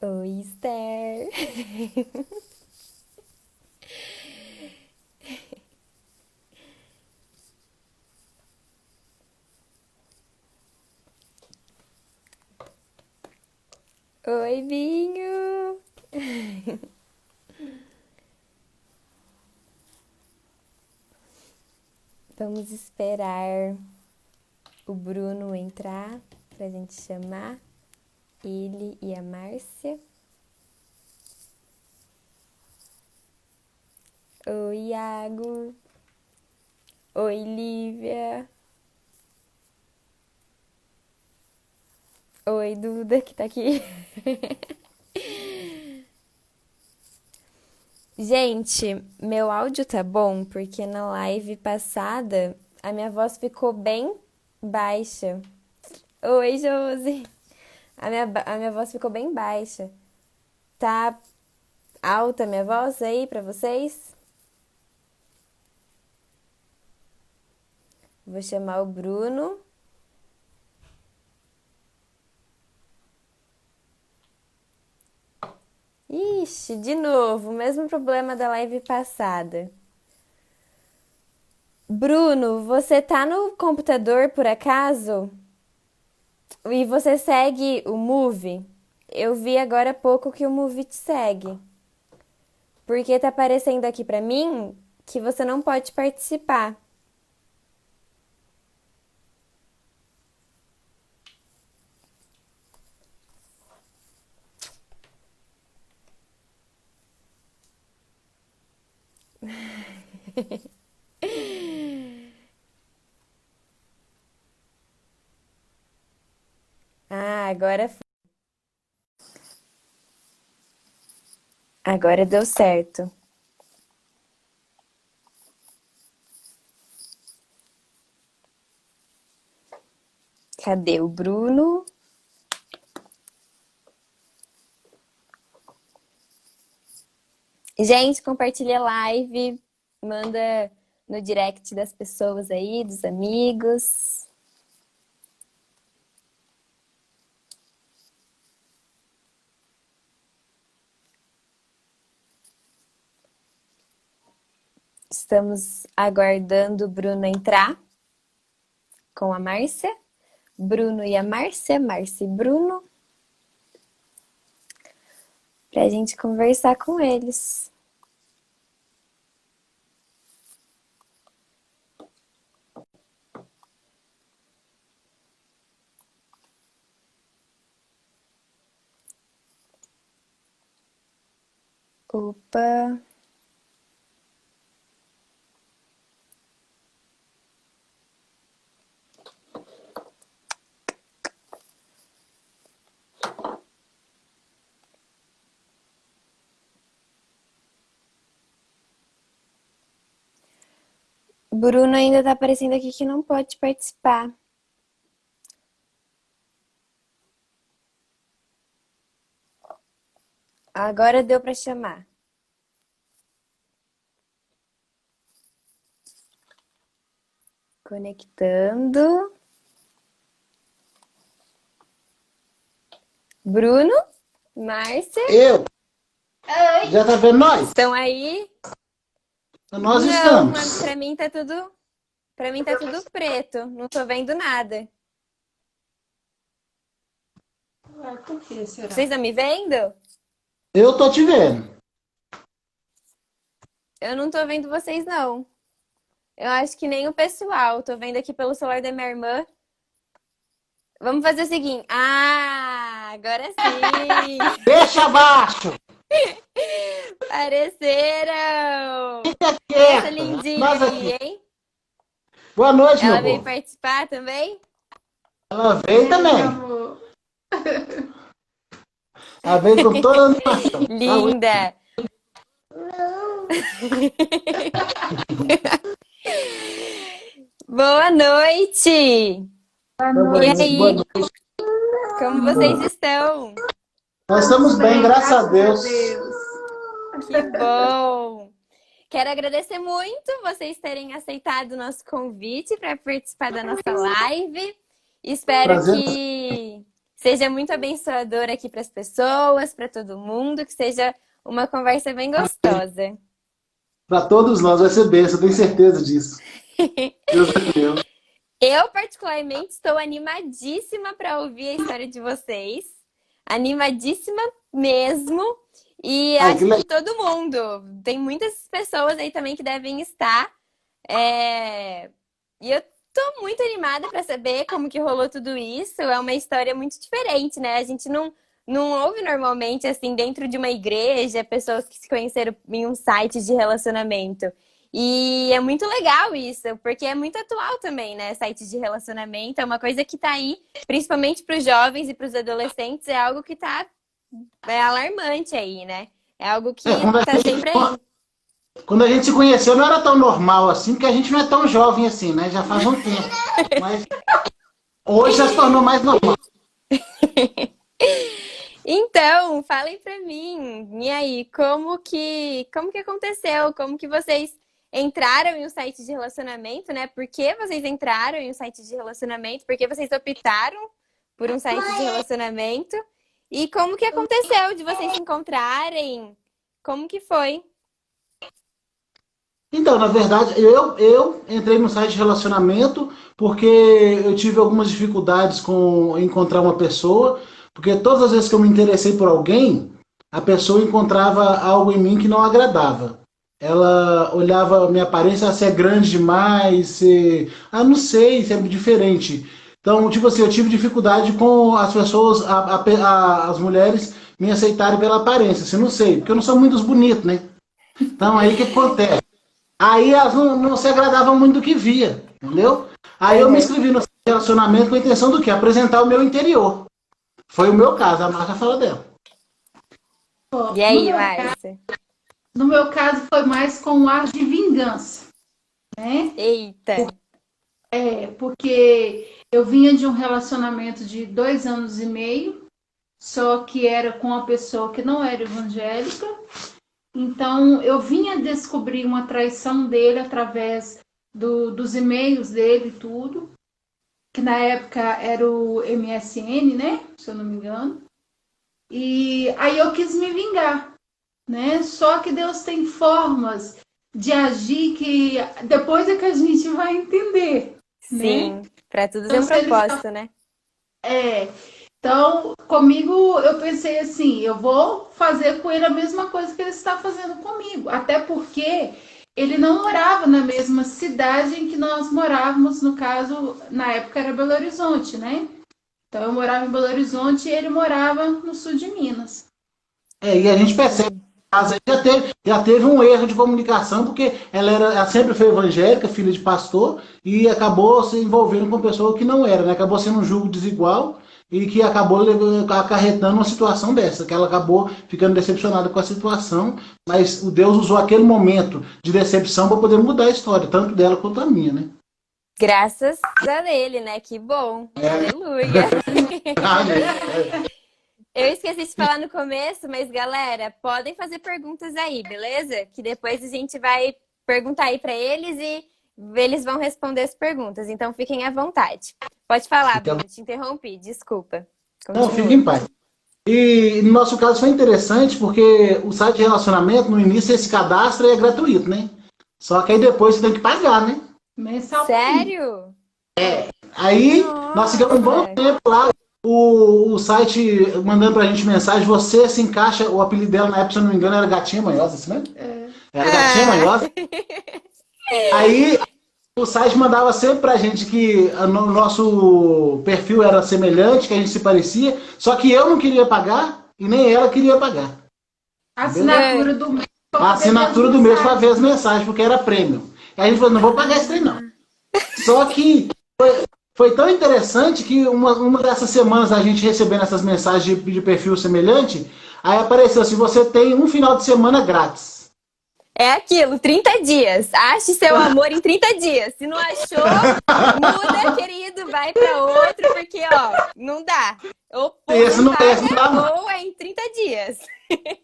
Oi, Esther. Oi, Vinho. Vamos esperar o Bruno entrar pra gente chamar ele e a Márcia. Oi, Iago. Oi, Lívia. Oi, Duda, que tá aqui. Gente, meu áudio tá bom porque na live passada a minha voz ficou bem baixa. Oi, Josi. A minha voz ficou bem baixa. Tá alta a minha voz aí pra vocês? Vou chamar o Bruno. Ixi, de novo, o mesmo problema da live passada. Bruno, você tá no computador por acaso? E você segue o Move? Eu vi agora há pouco que o Move te segue. Porque tá aparecendo aqui pra mim que você não pode participar. Ah, agora deu certo. Cadê o Bruno? Gente, compartilha a live, manda no direct das pessoas aí, dos amigos. Estamos aguardando o Bruno entrar com a Márcia. Bruno e a Márcia, Márcia e Bruno, pra gente conversar com eles. Opa! Bruno ainda tá aparecendo aqui que não pode participar. Agora deu pra chamar. Conectando. Bruno, Márcia, Eu? Já tá vendo nós? estão aí? Nós Não, estamos. pra mim tá tudo preto. Não tô vendo nada. Por que será? Vocês estão me vendo? Eu tô te vendo. Eu não tô vendo vocês, não. Eu acho que nem o pessoal. Tô vendo aqui pelo celular da minha irmã. Vamos fazer o seguinte. Ah, agora sim! Deixa abaixo. Apareceram! Fica E essa quieta. lindinha Nós aí, aqui. hein? Boa noite, meu Ela veio povo. participar também? Ela veio também. Amor. Ela veio com toda a animação. Tá, oi? Linda! Boa noite! Boa E noite, boa aí, noite. como vocês estão? Nós estamos bem, graças a Deus. Que bom! Quero agradecer muito vocês terem aceitado o nosso convite para participar da nossa live. Espero Prazer. que seja muito abençoador aqui para as pessoas, para todo mundo, que seja uma conversa bem gostosa. Para todos nós vai ser bênção, tenho certeza disso. Deus é meu. Eu, particularmente, estou animadíssima para ouvir a história de vocês. Animadíssima mesmo. E Ai, que acho que legal. todo mundo. Tem muitas pessoas aí também que devem estar. E eu tô muito animada para saber como que rolou tudo isso. É uma história muito diferente, né? A gente não ouve normalmente, assim, dentro de uma igreja, pessoas que se conheceram em um site de relacionamento. E é muito legal isso, porque é muito atual também, né? Sites de relacionamento é uma coisa que tá aí, principalmente para os jovens e para os adolescentes, é algo que tá alarmante aí, né? É algo que Quando a tá gente, sempre aí. quando a gente se conheceu não era tão normal assim, porque a gente não é tão jovem assim, né? Já faz um tempo. Mas hoje já se tornou mais normal. Então, falem pra mim, e aí, como que aconteceu? Como que vocês entraram em um site de relacionamento, né? Por que vocês entraram em um site de relacionamento? Por que vocês optaram por um site de relacionamento? E como que aconteceu de vocês se encontrarem? Como que foi? Então, na verdade, eu entrei no site de relacionamento porque eu tive algumas dificuldades com encontrar uma pessoa, porque todas as vezes que eu me interessei por alguém, a pessoa encontrava algo em mim que não agradava. Ela olhava a minha aparência, se é grande demais, se... Ah, não sei, se é diferente. Então, tipo assim, eu tive dificuldade com as pessoas, as mulheres me aceitarem pela aparência, assim, não sei, porque eu não sou muito bonito, né? Então, aí o que acontece? Aí elas não se agradavam muito do que via, entendeu? Aí eu me Uhum. inscrevi no relacionamento com a intenção do quê? Apresentar o meu interior. Foi o meu caso, a Marta fala dela. Ó, E aí, Márcia? no meu caso foi mais com um ar de vingança, né? Eita! Porque eu vinha de um relacionamento de 2 anos e meio, só que era com uma pessoa que não era evangélica. Então eu vinha descobrir uma traição dele através dos e-mails dele e tudo, que na época era o MSN, né? Se eu não me engano. E aí eu quis me vingar, né? Só que Deus tem formas de agir que depois é que a gente vai entender, né? Sim, pra tudo tem Então, um se ele está propósito, né? Então, comigo, eu pensei assim, eu vou fazer com ele a mesma coisa que ele está fazendo comigo. Até porque ele não morava na mesma cidade em que nós morávamos, no caso, na época era Belo Horizonte, né? Então, eu morava em Belo Horizonte e ele morava no sul de Minas. E a gente percebe que já teve um erro de comunicação, porque ela sempre foi evangélica, filha de pastor, e acabou se envolvendo com pessoa que não era, né? Acabou sendo um julgo desigual e que acabou acarretando uma situação dessa, que ela acabou ficando decepcionada com a situação, mas o Deus usou aquele momento de decepção para poder mudar a história, tanto dela quanto a minha, né? Graças a ele, né? Que bom. Aleluia. Eu esqueci de falar no começo, mas galera, podem fazer perguntas aí, beleza? Que depois a gente vai perguntar aí pra eles e eles vão responder as perguntas. Então fiquem à vontade. Pode falar, Então, Bruno, te interrompi, desculpa. não, Continua. fique em paz. E no nosso caso foi interessante porque o site de relacionamento, no início, esse cadastro é gratuito, né? Só que aí depois você tem que pagar, né? Mensalmente. Sério? Aí nós ficamos um bom Nossa. tempo lá, o site mandando pra gente mensagem, você se encaixa, o apelido dela na época, se eu não me engano, era Gatinha Manhosa, assim mesmo? Era Gatinha Manhosa. Aí o site mandava sempre pra gente que o nosso perfil era semelhante, que a gente se parecia, só que eu não queria pagar e nem ela queria pagar. A assinatura do mês. A assinatura do mês para ver as mensagens, porque era prêmio. Aí a gente falou, não vou pagar esse trem não. Só que foi tão interessante que uma dessas semanas a gente recebendo essas mensagens de perfil semelhante, aí apareceu assim, você tem um final de semana grátis. É aquilo, 30 dias. Ache seu amor em 30 dias. Se não achou, muda, querido, vai pra outro, porque, ó, não dá. Ou Esse não paga, tem, não dá, não. ou é em 30 dias.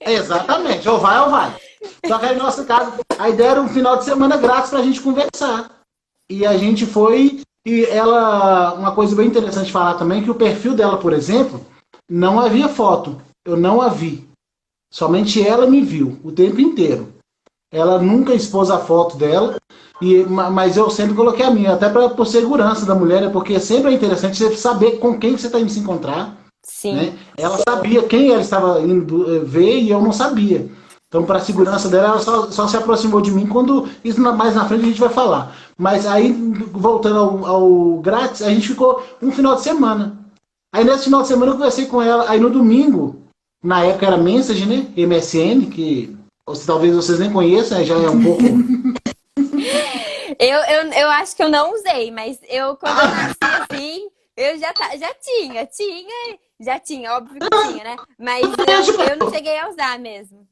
Exatamente, ou vai ou vai. Só que aí no nosso caso, aí deram um final de semana grátis pra gente conversar. E a gente foi, e ela, uma coisa bem interessante de falar também, que o perfil dela, por exemplo, Não havia foto. Eu não a vi. Somente ela me viu o tempo inteiro. Ela nunca expôs a foto dela, mas eu sempre coloquei a minha, até por segurança da mulher, né? Porque sempre é interessante você saber com quem você está indo se encontrar, né? Sim. Ela sabia quem ela estava indo ver e eu não sabia. Então, para a segurança dela, ela só se aproximou de mim quando, isso mais na frente a gente vai falar. Mas aí, voltando ao grátis, a gente ficou um final de semana. Aí nesse final de semana eu conversei com ela, aí no domingo, na época era Message, né? MSN, que talvez vocês nem conheçam, já é um pouco. Eu acho que eu não usei, mas quando eu nasci assim, eu já tinha, óbvio que tinha, né? Mas eu não cheguei a usar mesmo.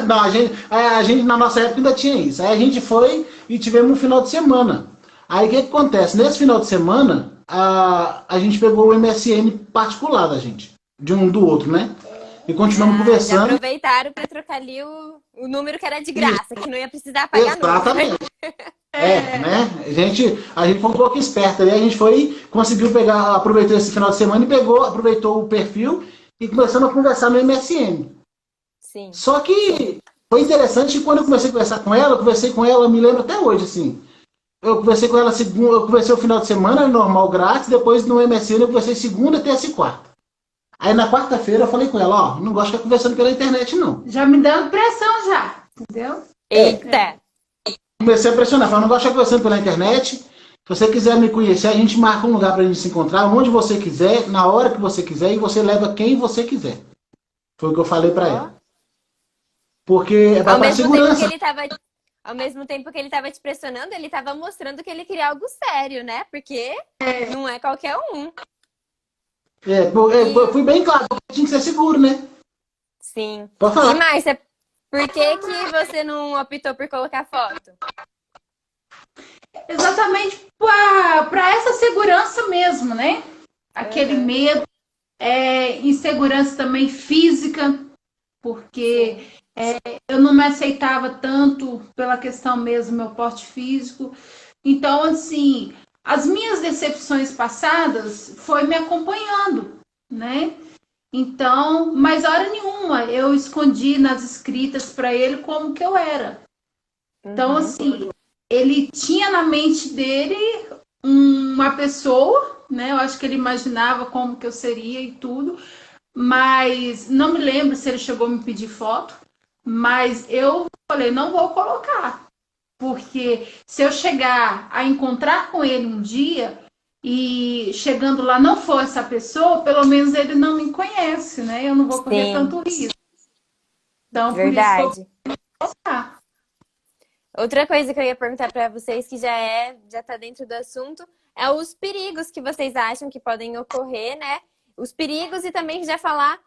Não, a gente na nossa época ainda tinha isso. Aí a gente foi e tivemos um final de semana. Aí o que acontece? Nesse final de semana, a gente pegou o MSN particular da gente, de um do outro, né? E continuamos Ah, já conversando. aproveitaram para trocar ali o número que era de Isso, graça, que não ia precisar pagar nunca. exatamente. Né? A gente foi um pouco esperto ali, a gente foi, conseguiu pegar, aproveitou esse final de semana e aproveitou o perfil e começamos a conversar no MSN. Sim. Só que foi interessante que quando eu comecei a conversei com ela, me lembro até hoje, assim. Eu conversei com ela segunda, eu conversei o final de semana, normal, grátis, depois no MSN eu conversei segunda, terça e quarta. Aí na quarta-feira eu falei com ela, ó, não gosto de ficar conversando pela internet, não. Já me dando pressão já, entendeu? Eita! Comecei a pressionar, falei, não gosto de ficar conversando pela internet. Se você quiser me conhecer, a gente marca um lugar pra gente se encontrar, onde você quiser, na hora que você quiser, e você leva quem você quiser. Foi o que eu falei pra Ó. ela. Porque é Ao pra mesmo tempo que segurança. ele tava, ao mesmo tempo que ele tava te pressionando, ele tava mostrando que ele queria algo sério, né? Porque não é qualquer um. Eu E fui bem claro, porque tinha que ser seguro, né? sim. Pode E falar. Márcia, por que você não optou por colocar foto? Exatamente para essa segurança mesmo, né? Aquele Uhum. medo, insegurança também física, porque Sim. eu não me aceitava tanto pela questão mesmo do meu porte físico. Então, assim, as minhas decepções passadas foi me acompanhando, né? Então, mas hora nenhuma eu escondi nas escritas para ele como que eu era. Então, Uhum. assim, ele tinha na mente dele uma pessoa, né? Eu acho que ele imaginava como que eu seria e tudo, mas não me lembro se ele chegou a me pedir foto, mas eu falei, não vou colocar, porque se eu chegar a encontrar com ele um dia e chegando lá não for essa pessoa, pelo menos ele não me conhece, né? Eu não vou correr Sim, tanto risco. Então, por isso que eu vou verdade. colocar. Outra coisa que eu ia perguntar para vocês, que já tá dentro do assunto, é os perigos que vocês acham que podem ocorrer, né? Os perigos e também já falar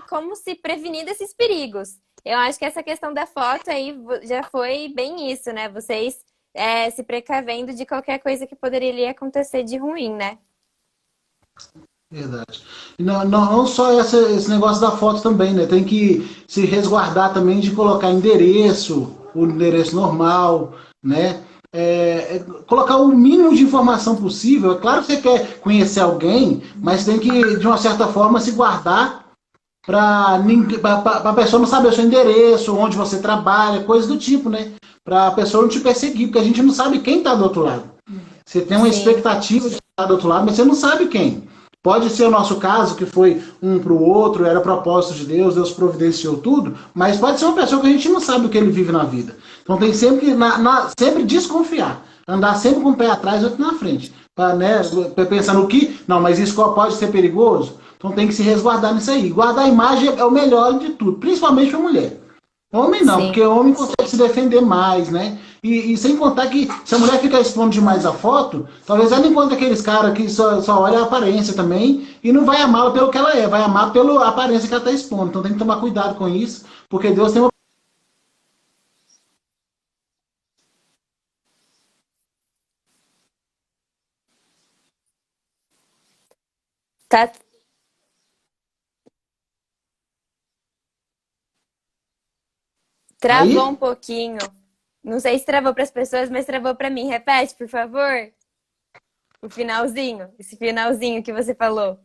como se prevenir desses perigos. Eu acho que essa questão da foto aí já foi bem isso, né? Vocês se precavendo de qualquer coisa que poderia acontecer de ruim, né? Verdade. E não só esse negócio da foto também, né? Tem que se resguardar também de colocar endereço, o endereço normal, né? Colocar o mínimo de informação possível. É claro que você quer conhecer alguém, mas tem que, de uma certa forma, se guardar para a pessoa não saber o seu endereço, onde você trabalha, coisas do tipo, né? Para a pessoa não te perseguir, porque a gente não sabe quem está do outro lado. Você tem uma Sim, expectativa de estar do outro lado, mas você não sabe quem. Pode ser o nosso caso, que foi um para o outro, era propósito de Deus, Deus providenciou tudo, mas pode ser uma pessoa que a gente não sabe o que ele vive na vida. Então tem sempre que sempre desconfiar, andar sempre com o pé atrás e outro na frente. Pra, né, pensando o que, não, mas isso pode ser perigoso. Então tem que se resguardar nisso aí. Guardar a imagem é o melhor de tudo, principalmente para mulher. Homem não, sim. porque homem consegue se defender mais, né? E sem contar que se a mulher ficar expondo demais a foto, talvez ela encontre aqueles caras que só olha a aparência também e não vai amá-la pelo que ela é, vai amar pela aparência que ela está expondo. Então tem que tomar cuidado com isso, porque Deus tem uma. Tá, travou Aí, um pouquinho. Não sei se travou para as pessoas, mas travou para mim. Repete, por favor, esse finalzinho que você falou.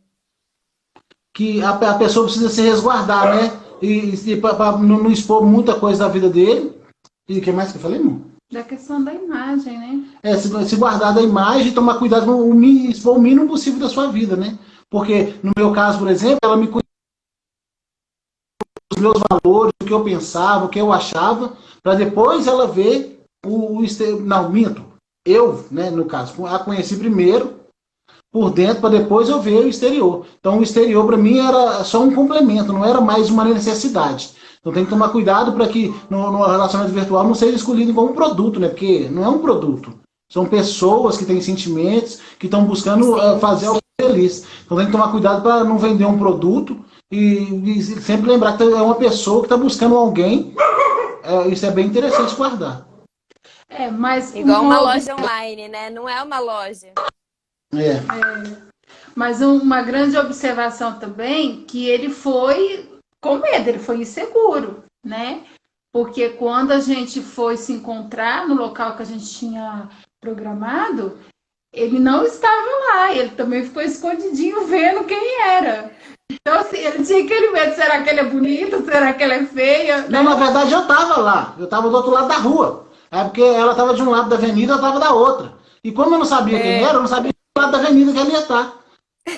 que a pessoa precisa se resguardar, né? E para não expor muita coisa da vida dele. E o que mais que eu falei, irmão? Da questão da imagem, né? Se guardar da imagem e tomar cuidado com expor o mínimo possível da sua vida, né? Porque, no meu caso, por exemplo, ela me cuida dos meus valores, o que eu pensava, o que eu achava, para depois ela ver não, minto. Eu, né, no caso, a conheci primeiro por dentro, para depois eu ver o exterior. Então, o exterior, para mim, era só um complemento, não era mais uma necessidade. Então, tem que tomar cuidado para que no relacionamento virtual não seja escolhido como um produto, né? Porque não é um produto. São pessoas que têm sentimentos, que estão buscando fazer algo feliz. Então, tem que tomar cuidado para não vender um produto e sempre lembrar que é uma pessoa que está buscando alguém. Isso é bem interessante guardar. Mas igual uma loja online, né? Não é uma loja. Mas uma grande observação também, que ele foi com medo, ele foi inseguro, né? Porque quando a gente foi se encontrar no local que a gente tinha programado, ele não estava lá, ele também ficou escondidinho vendo quem era. Então, assim, ele tinha aquele medo, será que ele é bonito? Será que ela é feia? Não, na verdade eu estava lá, eu estava do outro lado da rua. É porque ela estava de um lado da avenida, eu estava da outra. E como eu não sabia quem era, eu não sabia do lado da avenida que ela ia estar.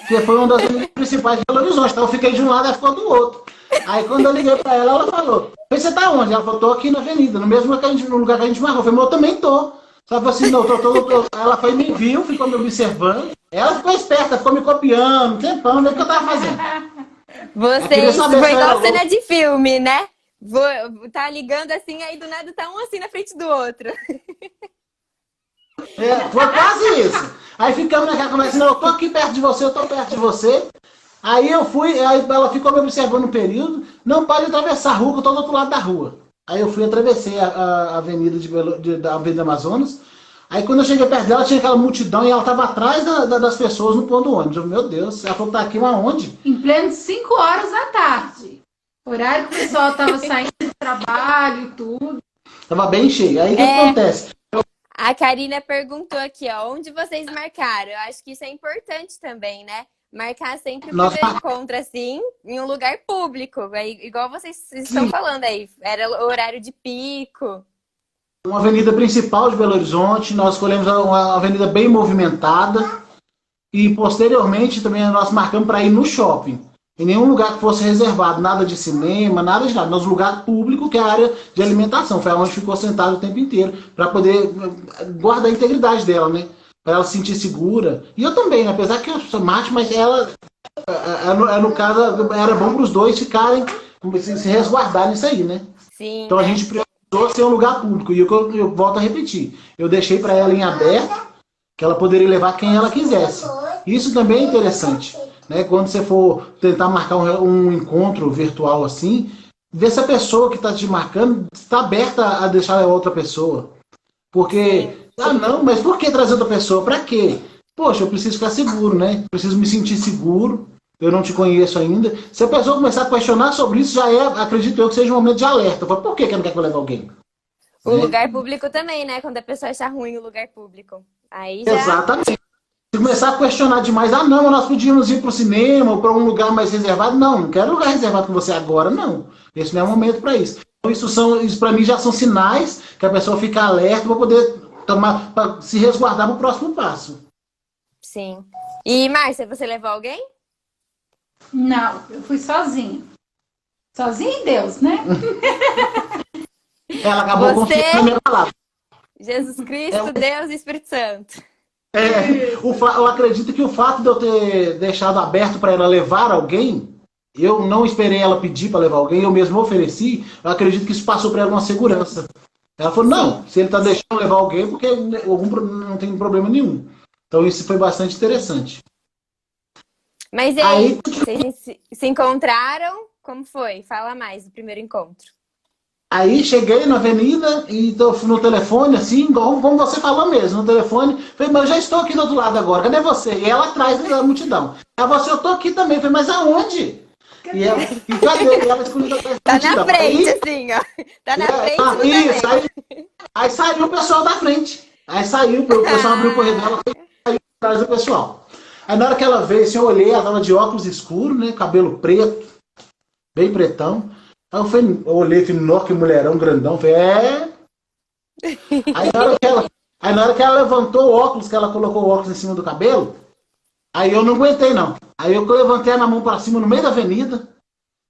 Que foi uma das avenidas principais de Belo Horizonte. Então eu fiquei de um lado e ela ficou do outro. Aí quando eu liguei para ela, ela falou, você tá onde? Ela falou, tô aqui na avenida, no lugar que a gente marcou. Eu falei, eu também tô. Só que assim, não, ela foi me viu, ficou me observando. Ela ficou esperta, ficou me copiando, um tempão, não é o que eu tava fazendo. Vocês, foi igual cena de filme, né? Tá ligando assim, aí do nada tá um assim na frente do outro. Foi quase isso. Aí ficamos naquela conversa, não, eu tô aqui perto de você, eu tô perto de você. Aí eu fui, aí ela ficou me observando um período, não pode atravessar a rua, que eu tô do outro lado da rua. Aí eu fui, atravessei a avenida da Avenida Amazonas. Aí quando eu cheguei perto dela, tinha aquela multidão e ela estava atrás das pessoas no ponto do ônibus. Eu, meu Deus, ela falou, tá aqui, mas onde? Em pleno 5 horas da tarde. Horário que o pessoal estava saindo do trabalho e tudo. Tava bem cheio. Aí o que acontece? A Karina perguntou aqui, ó, onde vocês marcaram? Eu acho que isso é importante também, né? Marcar sempre o primeiro encontro, assim, em um lugar público. Igual vocês estão falando aí. Era o horário de pico. Uma avenida principal de Belo Horizonte. Nós escolhemos uma avenida bem movimentada. E, posteriormente, também nós marcamos para ir no shopping. Em nenhum lugar que fosse reservado. Nada de cinema, nada de nada. Nos lugar público, que é a área de alimentação. Foi onde ficou sentado o tempo inteiro. Para poder guardar a integridade dela, né? Para ela se sentir segura. E eu também, né? Apesar que eu sou macho, mas ela, no caso, era bom para os dois ficarem, se resguardarem nisso aí, né? Sim. Então a gente precisou ser um lugar público. E eu volto a repetir. Eu deixei para ela em aberto, que ela poderia levar quem ela quisesse. Isso também é interessante, né? Quando você for tentar marcar um encontro virtual assim, ver se a pessoa que está te marcando está aberta a deixar a outra pessoa. Porque... não, mas por que trazer outra pessoa? Pra quê? Poxa, eu preciso ficar seguro, né? Preciso me sentir seguro. Eu não te conheço ainda. Se a pessoa começar a questionar sobre isso, já acredito eu, que seja um momento de alerta. Por que não quer que eu leve alguém? O lugar público também, né? Quando a pessoa achar ruim o lugar público. Aí já... Exatamente. Se começar a questionar demais, não, nós podíamos ir para o cinema ou para um lugar mais reservado. Não quero lugar reservado com você agora, não. Esse não é o momento para isso. Então, isso para mim já são sinais que a pessoa fica alerta para poder para se resguardar no próximo passo. Sim. E, Márcia, você levou alguém? Não, eu fui sozinha. Sozinha em Deus, né? Ela acabou confiando na minha palavra. Jesus Cristo, Deus e Espírito Santo. Eu acredito que o fato de eu ter deixado aberto para ela levar alguém, eu não esperei ela pedir para levar alguém, eu mesmo ofereci, eu acredito que isso passou para ela uma segurança. Ela falou, não, se ele está deixando levar alguém, porque não tem problema nenhum. Então isso foi bastante interessante. Mas e aí, vocês se encontraram? Como foi? Fala mais do primeiro encontro. Aí cheguei na avenida e tô no telefone, assim, como você falou mesmo, no telefone. Falei, mas eu já estou aqui do outro lado agora, cadê você? E ela atrás da multidão. Aí você, eu tô aqui também. Falei, mas aonde? E ela escolheu tá na frente, assim, ó. Tá na frente. Aí saiu o pessoal da frente. Aí saiu, o pessoal abriu o corredor, ela foi atrás do pessoal. Aí na hora que ela veio, assim, eu olhei, ela tava de óculos escuros, né? Cabelo preto, bem pretão. Aí eu olhei, falei, nossa, que mulherão grandão. Falei, é. Aí na hora que ela levantou o óculos, que ela colocou o óculos em cima do cabelo, aí eu não aguentei, não. Aí eu levantei a mão para cima no meio da avenida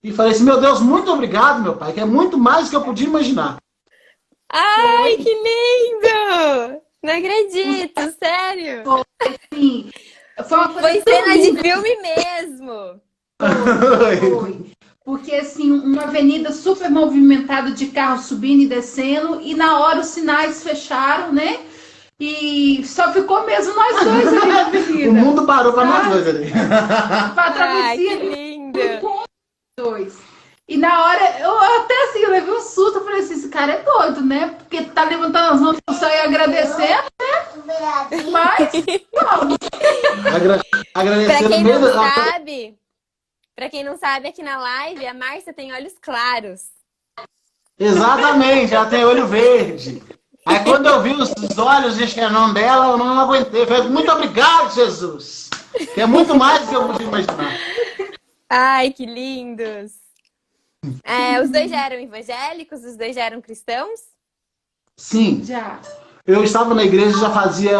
e falei assim, meu Deus, muito obrigado, meu pai, que é muito mais do que eu podia imaginar. Ai, que lindo! Não acredito, sério. Assim, foi uma coisa Foi tão cena de linda. filme mesmo. Foi. Porque, assim, uma avenida super movimentada de carros subindo e descendo, e na hora os sinais fecharam, né? E só ficou mesmo nós dois ali na avenida. O mundo parou para nós dois ali. Pra Ai, travessia que lindo. dois. E na hora, eu até assim, eu levei um susto, eu falei assim, esse cara é doido, né? Porque tá levantando as mãos pro céu e agradecendo, né? Mas, vamos. Agradecendo Pra quem mesmo. não sabe, pra quem não sabe, aqui na live, a Márcia tem olhos claros. Exatamente, ela tem olho verde. Aí quando eu vi os olhos de Xenon dela, eu não aguentei. Falei, muito obrigado, Jesus. Que é muito mais do que eu podia imaginar. Ai, que lindos. Os dois já eram evangélicos? Os dois já eram cristãos? Sim, Já. eu estava na igreja já fazia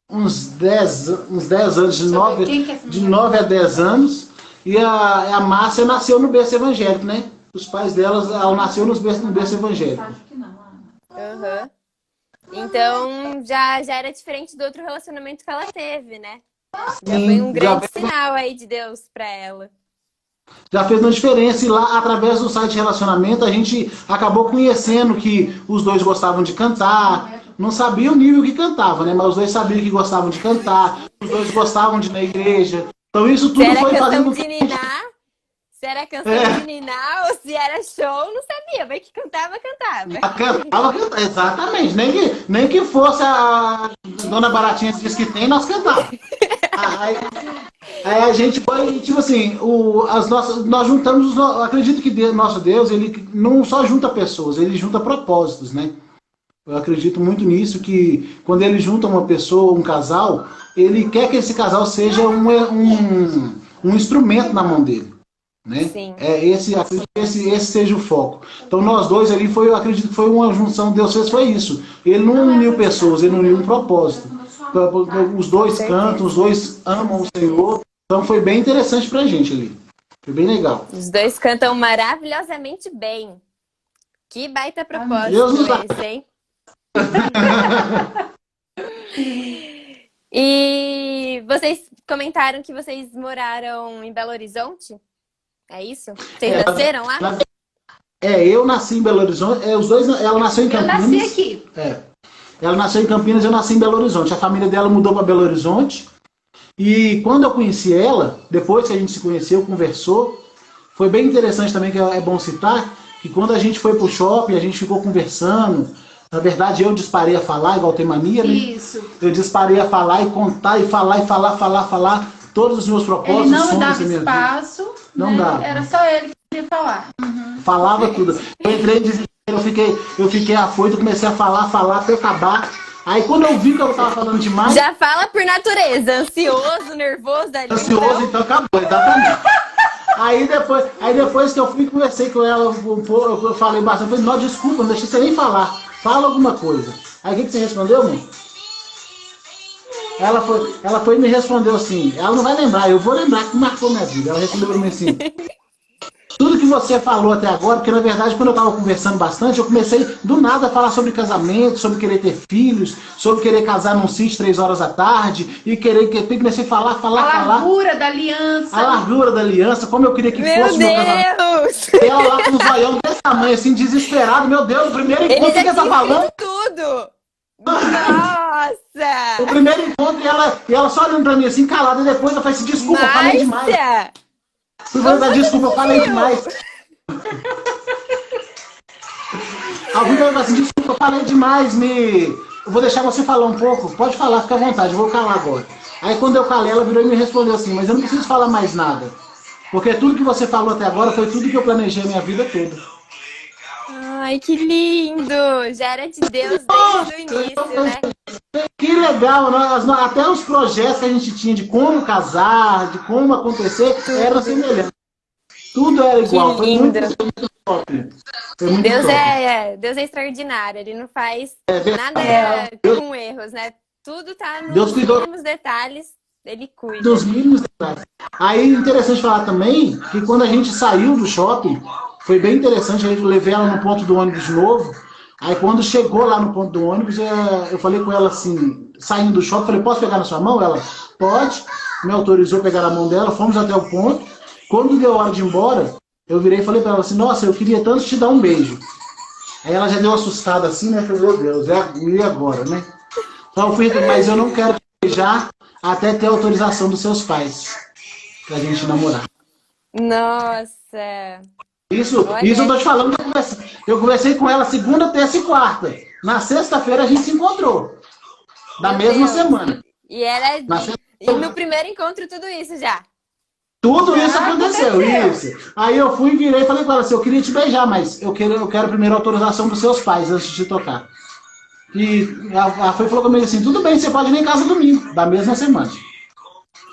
uns 10 anos, Deixa eu ver, quem que é essa de mulher? 9 a 10 anos. E a Márcia nasceu no berço evangélico, né? Os pais delas, ela nasceu no berço evangélico. Acho que não, Ana. Aham. Então já era diferente do outro relacionamento que ela teve, né? Já foi um grande sinal aí de Deus pra ela. Já fez uma diferença e lá, através do site de relacionamento, a gente acabou conhecendo que os dois gostavam de cantar. Não sabia o nível que cantava, né? Mas os dois sabiam que gostavam de cantar. Os dois gostavam de ir na igreja. Então isso tudo Se era foi canção fazendo... de ninar, se era canção de ninar ou se era show, não sabia, mas que cantava, cantava. Exatamente. Nem que fosse a Dona Baratinha diz que tem, nós cantávamos. Aí a gente foi, tipo assim, nós juntamos, acredito que nosso Deus, ele não só junta pessoas, ele junta propósitos, né? Eu acredito muito nisso, que quando ele junta uma pessoa, um casal, ele quer que esse casal seja um instrumento na mão dele. Né? Sim. Acredito que esse seja o foco. Então nós dois ali, eu acredito que foi uma junção, Deus fez, foi isso. Ele não uniu pessoas, ele uniu um propósito. Os dois cantam, os dois amam o Senhor. Então foi bem interessante pra gente ali. Foi bem legal. Os dois cantam maravilhosamente bem. Que baita propósito Deus nos esse, hein? E vocês comentaram que vocês moraram em Belo Horizonte? É isso? Vocês nasceram lá? Eu nasci em Belo Horizonte. Os dois, ela nasceu em Eu Campinas. nasci aqui. Ela nasceu em Campinas, eu nasci em Belo Horizonte. A família dela mudou para Belo Horizonte. E quando eu conheci ela, depois que a gente se conheceu, conversou, foi bem interessante também, que é bom citar, que quando a gente foi pro shopping, a gente ficou conversando. Na verdade, eu disparei a falar, igual tem mania, né? Isso. Eu disparei a falar e contar, e falar todos os meus propósitos. Ele não sonhos dava da minha vida. espaço, Não né? dava. Era só ele que queria falar. Falava tudo. Eu entrei em desespero, eu fiquei afoito, comecei a falar até acabar. Aí quando eu vi que eu tava falando demais, Já fala por natureza, ansioso, nervoso, da ansioso, então acabou, exatamente. Aí depois que eu fui conversei com ela um pouco, eu falei bastante, eu falei, não, desculpa, não deixei você nem falar. Fala alguma coisa. Aí o que você respondeu, mãe? Ela foi e me respondeu assim, ela não vai lembrar, eu vou lembrar que marcou minha vida. Ela respondeu pra mim assim, tudo que você falou até agora, porque na verdade quando eu estava conversando bastante, eu comecei do nada a falar sobre casamento, sobre querer ter filhos, sobre querer casar num sítio 3 horas da tarde, e comecei a falar. A largura da aliança. A largura da aliança, como eu queria que Meu fosse o meu casamento. Deus! E ela lá com um zoião desse tamanho, assim, desesperado, meu Deus, o primeiro Ele encontro já que ela tá tinha falando. feito tudo! Nossa! O primeiro encontro e ela só olhando pra mim assim, calada, e depois eu falei assim, desculpa, eu falei demais. Márcia! Fui falar, desculpa, eu falei demais. Alguém vai falar assim, desculpa, eu falei demais, eu vou deixar você falar um pouco. Pode falar, fica à vontade, eu vou calar agora. Aí quando eu calei, ela virou e me respondeu assim, mas eu não preciso falar mais nada. Porque tudo que você falou até agora foi tudo que eu planejei a minha vida toda. Ai, que lindo! Já era de Deus desde o início, né? Que legal, até os projetos que a gente tinha de como casar, de como acontecer, eram semelhantes. Tudo era igual. Que lindo. Foi muito top. Foi muito Deus top. Deus é extraordinário, ele não faz nada com erros, né? Tudo tá Deus nos cuidou mínimos detalhes, ele cuida. dos mínimos detalhes. Aí, interessante falar também que quando a gente saiu do shopping, foi bem interessante, a gente levei ela no ponto do ônibus de novo. Aí, quando chegou lá no ponto do ônibus, eu falei com ela assim, saindo do shopping, falei, posso pegar na sua mão? Ela, pode. Me autorizou a pegar na mão dela, fomos até o ponto. Quando deu a hora de ir embora, eu virei e falei pra ela assim, nossa, eu queria tanto te dar um beijo. Aí ela já deu uma assustada assim, né? Eu falei, meu Deus, e agora, né? Então, mas eu não quero te beijar até ter autorização dos seus pais pra gente namorar. Nossa! Isso Olha. eu tô te falando que eu conversei com ela segunda, terça e quarta. Na sexta-feira a gente se encontrou. Da Meu mesma Deus. semana. E era Na sexta- e no primeiro encontro tudo isso já. Tudo isso aconteceu, isso. Aí eu fui, virei e falei com ela assim, eu queria te beijar, mas eu quero primeiro a autorização dos seus pais antes de te tocar. E ela foi e falou comigo assim, tudo bem, você pode ir em casa domingo, da mesma semana.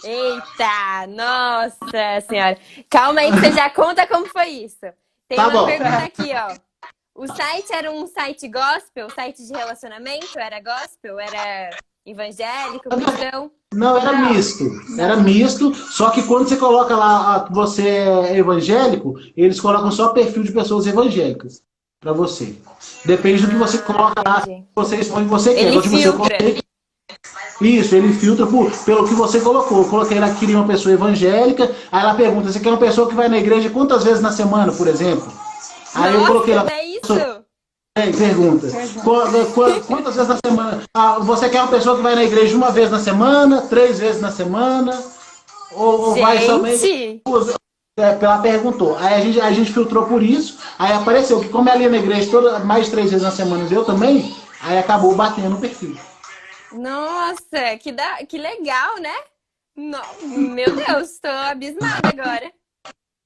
Eita, nossa senhora. Calma aí que você já conta como foi isso. Tem Tá uma bom. pergunta aqui, ó. O site era um site gospel? Site de relacionamento? Era gospel? Era evangélico, cristão? Não, era misto, só que quando você coloca lá que você é evangélico, eles colocam só perfil de pessoas evangélicas pra você. Depende do que você coloca lá, entendi. você expõe o que você quer. Ele Então, tipo, eu filtra. coloquei- Isso, ele filtra pelo que você colocou. Eu coloquei ela que queria uma pessoa evangélica, aí ela pergunta, você quer uma pessoa que vai na igreja quantas vezes na semana, por exemplo? Aí eu coloquei lá, Nossa, é isso? pergunta. Quantas vezes na semana? Você quer uma pessoa que vai na igreja uma vez na semana, 3 vezes na semana? Ou vai somente Gente, ela perguntou. Aí a gente filtrou por isso. Aí apareceu que como ela ia na igreja mais de 3 vezes na semana, eu também, aí acabou batendo no perfil. nossa, que legal, né? Meu Deus, tô abismada agora.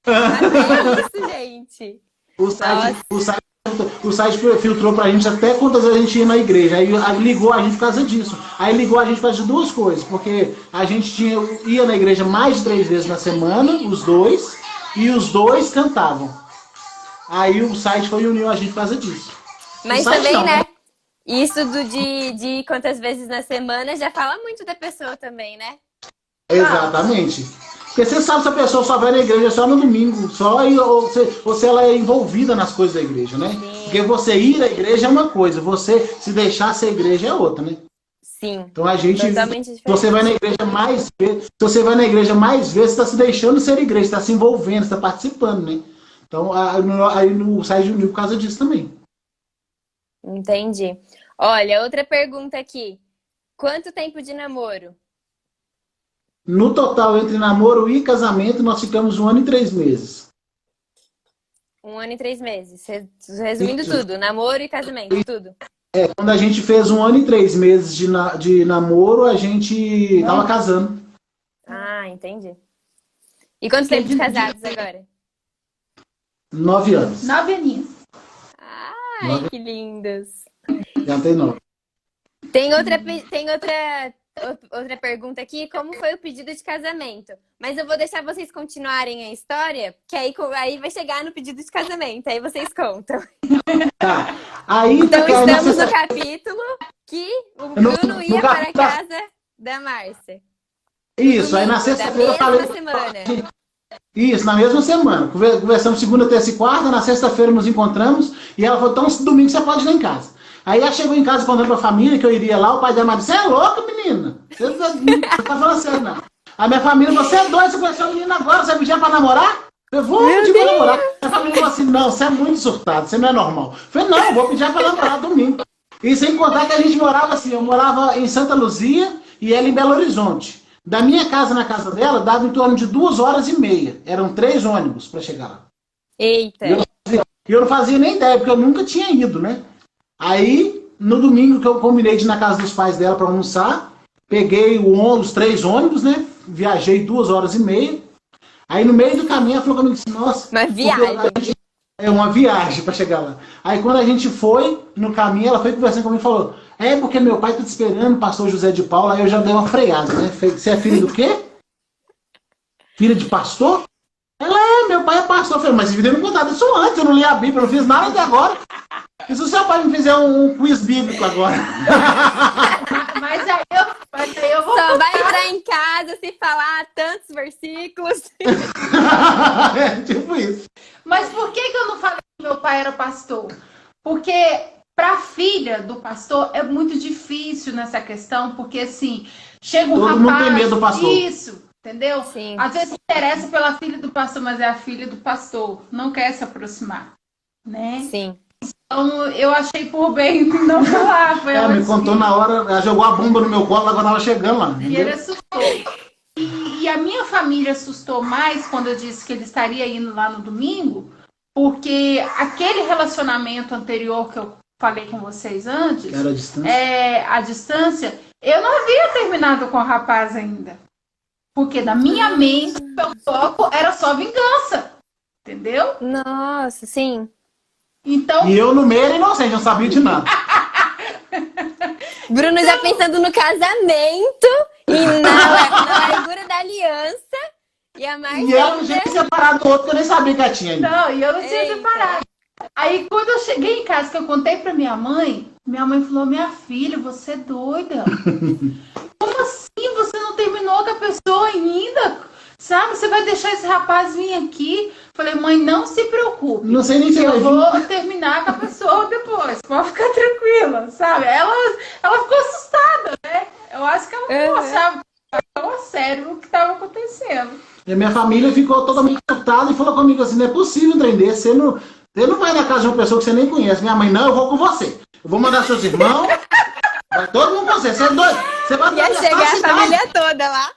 Mas é isso, gente. O site filtrou pra gente até quantas vezes a gente ia na igreja. Aí ligou a gente por causa disso. Aí ligou a gente por causa de duas coisas. Porque a gente ia na igreja mais de 3 vezes na semana, os dois, e os dois cantavam. Aí o site foi e uniu a gente por causa disso. Mas site também, não, né? Isso de quantas vezes na semana já fala muito da pessoa também, né? Exatamente. Porque você sabe se a pessoa só vai na igreja só no domingo, ou se ela é envolvida nas coisas da igreja, né? Sim. Porque você ir à igreja é uma coisa, você se deixar ser igreja é outra, né? Sim. Então a gente, Totalmente se diferente. você vai na igreja mais vezes, se você vai na igreja mais vezes, você está se deixando ser igreja, está se envolvendo, está participando, né? Então aí no site uniu por causa disso também. Entendi. Olha, outra pergunta aqui. Quanto tempo de namoro? No total, entre namoro e casamento, nós ficamos 1 ano e 3 meses. 1 ano e 3 meses. Resumindo Isso. tudo, namoro e casamento, tudo. Quando a gente fez 1 ano e 3 meses de namoro, a gente tava casando. Ah, entendi. E quanto tempo de casados agora? 9 anos. 9 aninhos. Ai, que lindos. Já tem 9. Tem outra pergunta aqui, como foi o pedido de casamento? Mas eu vou deixar vocês continuarem a história, que aí vai chegar no pedido de casamento, aí vocês contam. Tá. Aí, Então tá, estamos no capítulo que o Bruno ia para a casa da Márcia. Isso, aí na Domingo, sexta-feira eu da falei. mesma semana. Isso, na mesma semana. Conversamos segunda, terça e quarta, na sexta-feira nos encontramos e ela falou, então domingo você pode ir lá em casa. Aí ela chegou em casa contando pra família que eu iria lá, o pai dela disse, você é louca, menina? Você tá falando sério, não. A minha família falou, você é doido, você conheceu a menina agora, você pedia pra namorar? Eu vou pedir pra namorar. A família falou assim, não, você é muito surtado, você não é normal. Eu falei, não, eu vou pedir pra namorar domingo. E sem contar que a gente morava assim, eu morava em Santa Luzia e ela em Belo Horizonte. Da minha casa na casa dela, dava em torno de 2h30. Eram 3 ônibus pra chegar lá. Eita. E eu não fazia nem ideia, porque eu nunca tinha ido, né? Aí, no domingo que eu combinei de ir na casa dos pais dela para almoçar, peguei os 3 ônibus, né? Viajei 2h30. Aí, no meio do caminho, ela falou comigo assim, nossa... Uma viagem. É uma viagem para chegar lá. Aí, quando a gente foi, no caminho, ela foi conversando comigo e falou, É porque meu pai tá te esperando, pastor José de Paula, aí eu já dei uma freada, né? Você é filho do quê? Filha de pastor? Ela meu pai é pastor. Eu falei, mas você devia me contar isso antes, eu não li a Bíblia, eu não fiz nada até agora. E se o seu pai me fizer um quiz bíblico agora? Mas aí eu vou Só vai contar. entrar em casa se falar tantos versículos. É tipo isso. Mas por que eu não falei que meu pai era pastor? Porque para a filha do pastor é muito difícil nessa questão, porque assim, chega um Todo rapaz... mundo tem medo do pastor. Isso, entendeu? Sim. Às vezes interessa pela filha do pastor, mas é a filha do pastor. Não quer se aproximar, né? Sim. Então, eu achei por bem não falar. Foi Ela me antes contou que- na hora, ela jogou a bomba no meu colo, agora tava chegando lá. E ele assustou. E a minha família assustou mais quando eu disse que ele estaria indo lá no domingo, porque aquele relacionamento anterior que eu falei com vocês antes, Era a distância. a distância, eu não havia terminado com o rapaz ainda. Porque na minha mente, o meu foco era só vingança. Entendeu? Nossa, sim. Então, E eu no meio era inocente, não sabia de nada. Bruno já pensando no casamento e na largura da aliança. E a E ela não Marcela. tinha separado do outro, que eu nem sabia que ela tinha ainda. não, e eu não tinha Eita. separado. Aí, quando eu cheguei em casa, que eu contei pra minha mãe falou, minha filha, você é doida. Como assim? Você não terminou com a pessoa ainda? Sabe? Você vai deixar esse rapaz vir aqui? Falei, mãe, não se preocupe. Não sei nem se Que vai eu vir. vou terminar com a pessoa depois. Pode ficar tranquila, sabe? Ela ficou assustada, né? Eu acho que ela não achava tão sério o que estava acontecendo. E a minha família ficou totalmente assustada e falou comigo assim, não é possível um trem desse, você não vai na casa de uma pessoa que você nem conhece. Minha mãe, não, eu vou com você. Eu vou mandar seus irmãos, vai todo mundo com você. Você é doido? Você vai Ia atravessar chegar a a cidade. família toda lá.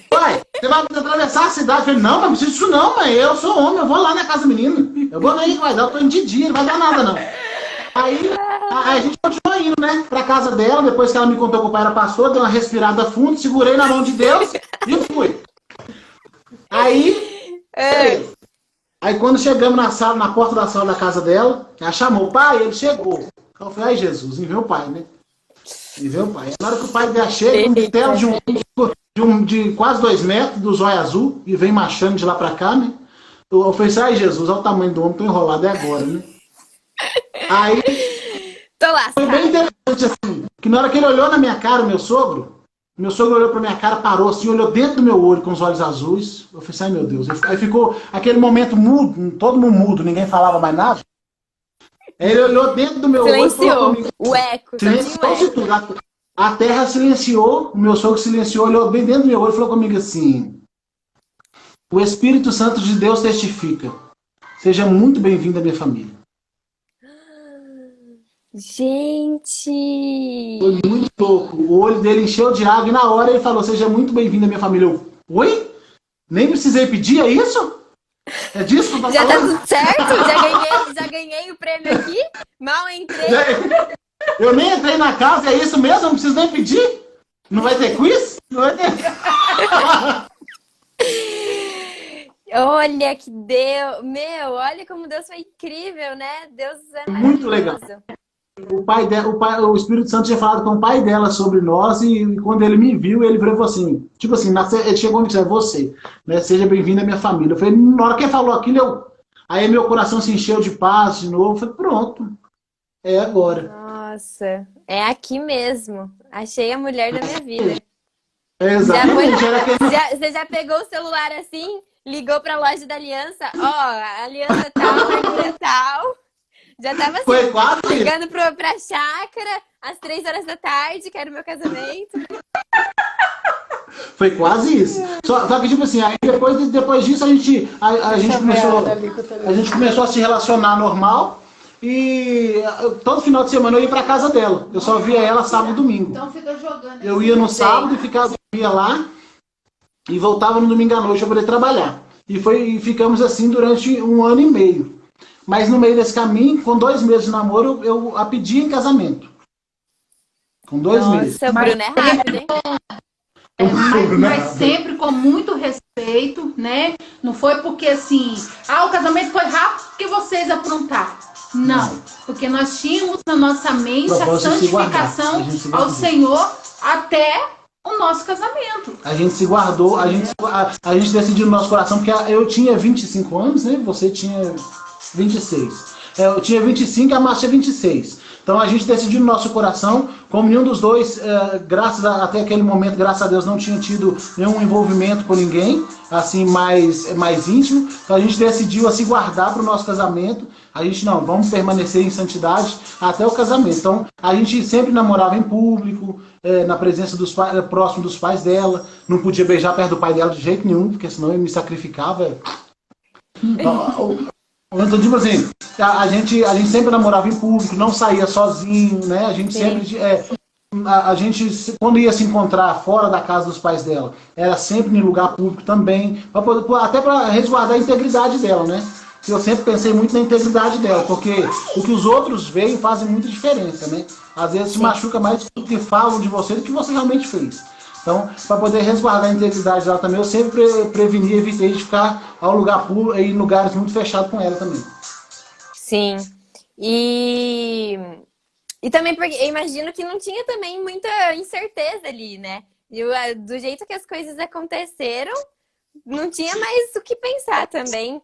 Pai, você vai atravessar a cidade. Eu falei, não, não precisa disso não, mãe. Eu sou homem, eu vou lá na casa do menino. Eu vou ver que vai dar, eu tô indo de dia, não vai dar nada não. Aí a gente continuou indo, né, pra casa dela, depois que ela me contou que o pai era pastor, dei uma respirada fundo, segurei na mão de Deus e fui. Aí, beleza. Aí quando chegamos na sala, na porta da sala da casa dela, ela chamou o pai, ele chegou. Eu falei, ai Jesus, enviou o pai, né? Enviou o pai. Na hora que o pai já chega, um bitelo de quase 2 metros, do zóio azul, e vem marchando de lá pra cá, né? Eu falei assim, ai Jesus, olha o tamanho do homem, tô enrolado, é agora, né? Aí Tô lá. foi bem interessante, assim, que na hora que ele olhou na minha cara, o meu sogro olhou pra minha cara, parou assim, olhou dentro do meu olho com os olhos azuis. Eu falei assim, ai meu Deus. Aí ficou aquele momento mudo, todo mundo mudo, ninguém falava mais nada. Aí ele olhou dentro do meu olho e falou Silenciou. comigo. O eco. Só tinha um Silenciou eco. tudo. A terra silenciou, o meu sogro silenciou, olhou bem dentro do meu olho e falou comigo assim, o Espírito Santo de Deus testifica. Seja muito bem-vindo à minha família. Gente. Foi muito louco. O olho dele encheu de água e na hora ele falou, seja muito bem-vindo à minha família. Eu, oi? Nem precisei pedir, é isso? É disso que eu tô Já tá falando? tudo certo? Já ganhei o prêmio aqui? Mal entrei. Eu nem entrei na casa, é isso mesmo? Não preciso nem pedir? Não vai ter quiz? Não vai ter... Olha que Deus. Meu, olha como Deus foi incrível, né? Deus é Muito legal. maravilhoso. O Espírito Santo tinha falado com o pai dela sobre nós e quando ele me viu, ele falou assim, tipo assim, ele chegou e disse, é você, né? Seja bem-vindo à minha família. Eu falei, na hora que ele falou aquilo, aí meu coração se encheu de paz de novo. Eu falei, pronto, é agora. Nossa, é aqui mesmo. Achei a mulher da minha vida. É exatamente, era aquele... Você já pegou o celular assim, ligou pra loja da aliança, ó, a aliança tal, largura tal. Já tava assim, Foi quase isso. ligando pra chácara, às 3 horas da tarde, que era o meu casamento. Foi quase isso. Só que, tipo assim, aí depois disso a gente começou a se relacionar normal e todo final de semana eu ia pra casa dela. Eu só via ela sábado e domingo. Então fica jogando. Eu ia no sábado e ia lá e voltava no domingo à noite para poder trabalhar. E ficamos assim durante 1 ano e meio. Mas no meio desse caminho, com 2 meses de namoro, eu a pedi em casamento. Com 2 meses. Nossa, o Bruno é rápido, hein? Mas sempre com muito respeito, né? Não foi porque assim, o casamento foi rápido porque vocês aprontaram. Não, porque nós tínhamos na nossa mente a Propósito de se guardar. santificação A gente se ao guardou. Senhor até o nosso casamento. A gente se guardou, a gente decidiu no nosso coração, porque eu tinha 25 anos, né? Você tinha 26. Eu tinha 25 e a Márcia tinha 26. Então a gente decidiu no nosso coração, como nenhum dos dois, até aquele momento, graças a Deus, não tinha tido nenhum envolvimento com ninguém, assim, mais íntimo. Então a gente decidiu se guardar para o nosso casamento. A gente não, vamos permanecer em santidade até o casamento. Então a gente sempre namorava em público, na presença dos pais, próximo dos pais dela. Não podia beijar perto do pai dela de jeito nenhum, porque senão ele me sacrificava. Então, tipo assim, a gente sempre namorava em público, não saía sozinho, né? A gente sempre. A gente, quando ia se encontrar fora da casa dos pais dela, era sempre em lugar público também, até para resguardar a integridade dela, né? Eu sempre pensei muito na integridade dela, porque o que os outros veem fazem muita diferença, né? Às vezes se machuca mais do que falam de você do que você realmente fez. Então, para poder resguardar a integridade dela também, eu sempre preveni, evitei de ficar ao lugar público, em lugares muito fechados com ela também. Sim. E também porque eu imagino que não tinha também muita incerteza ali, né? Do jeito que as coisas aconteceram, não tinha mais o que pensar também.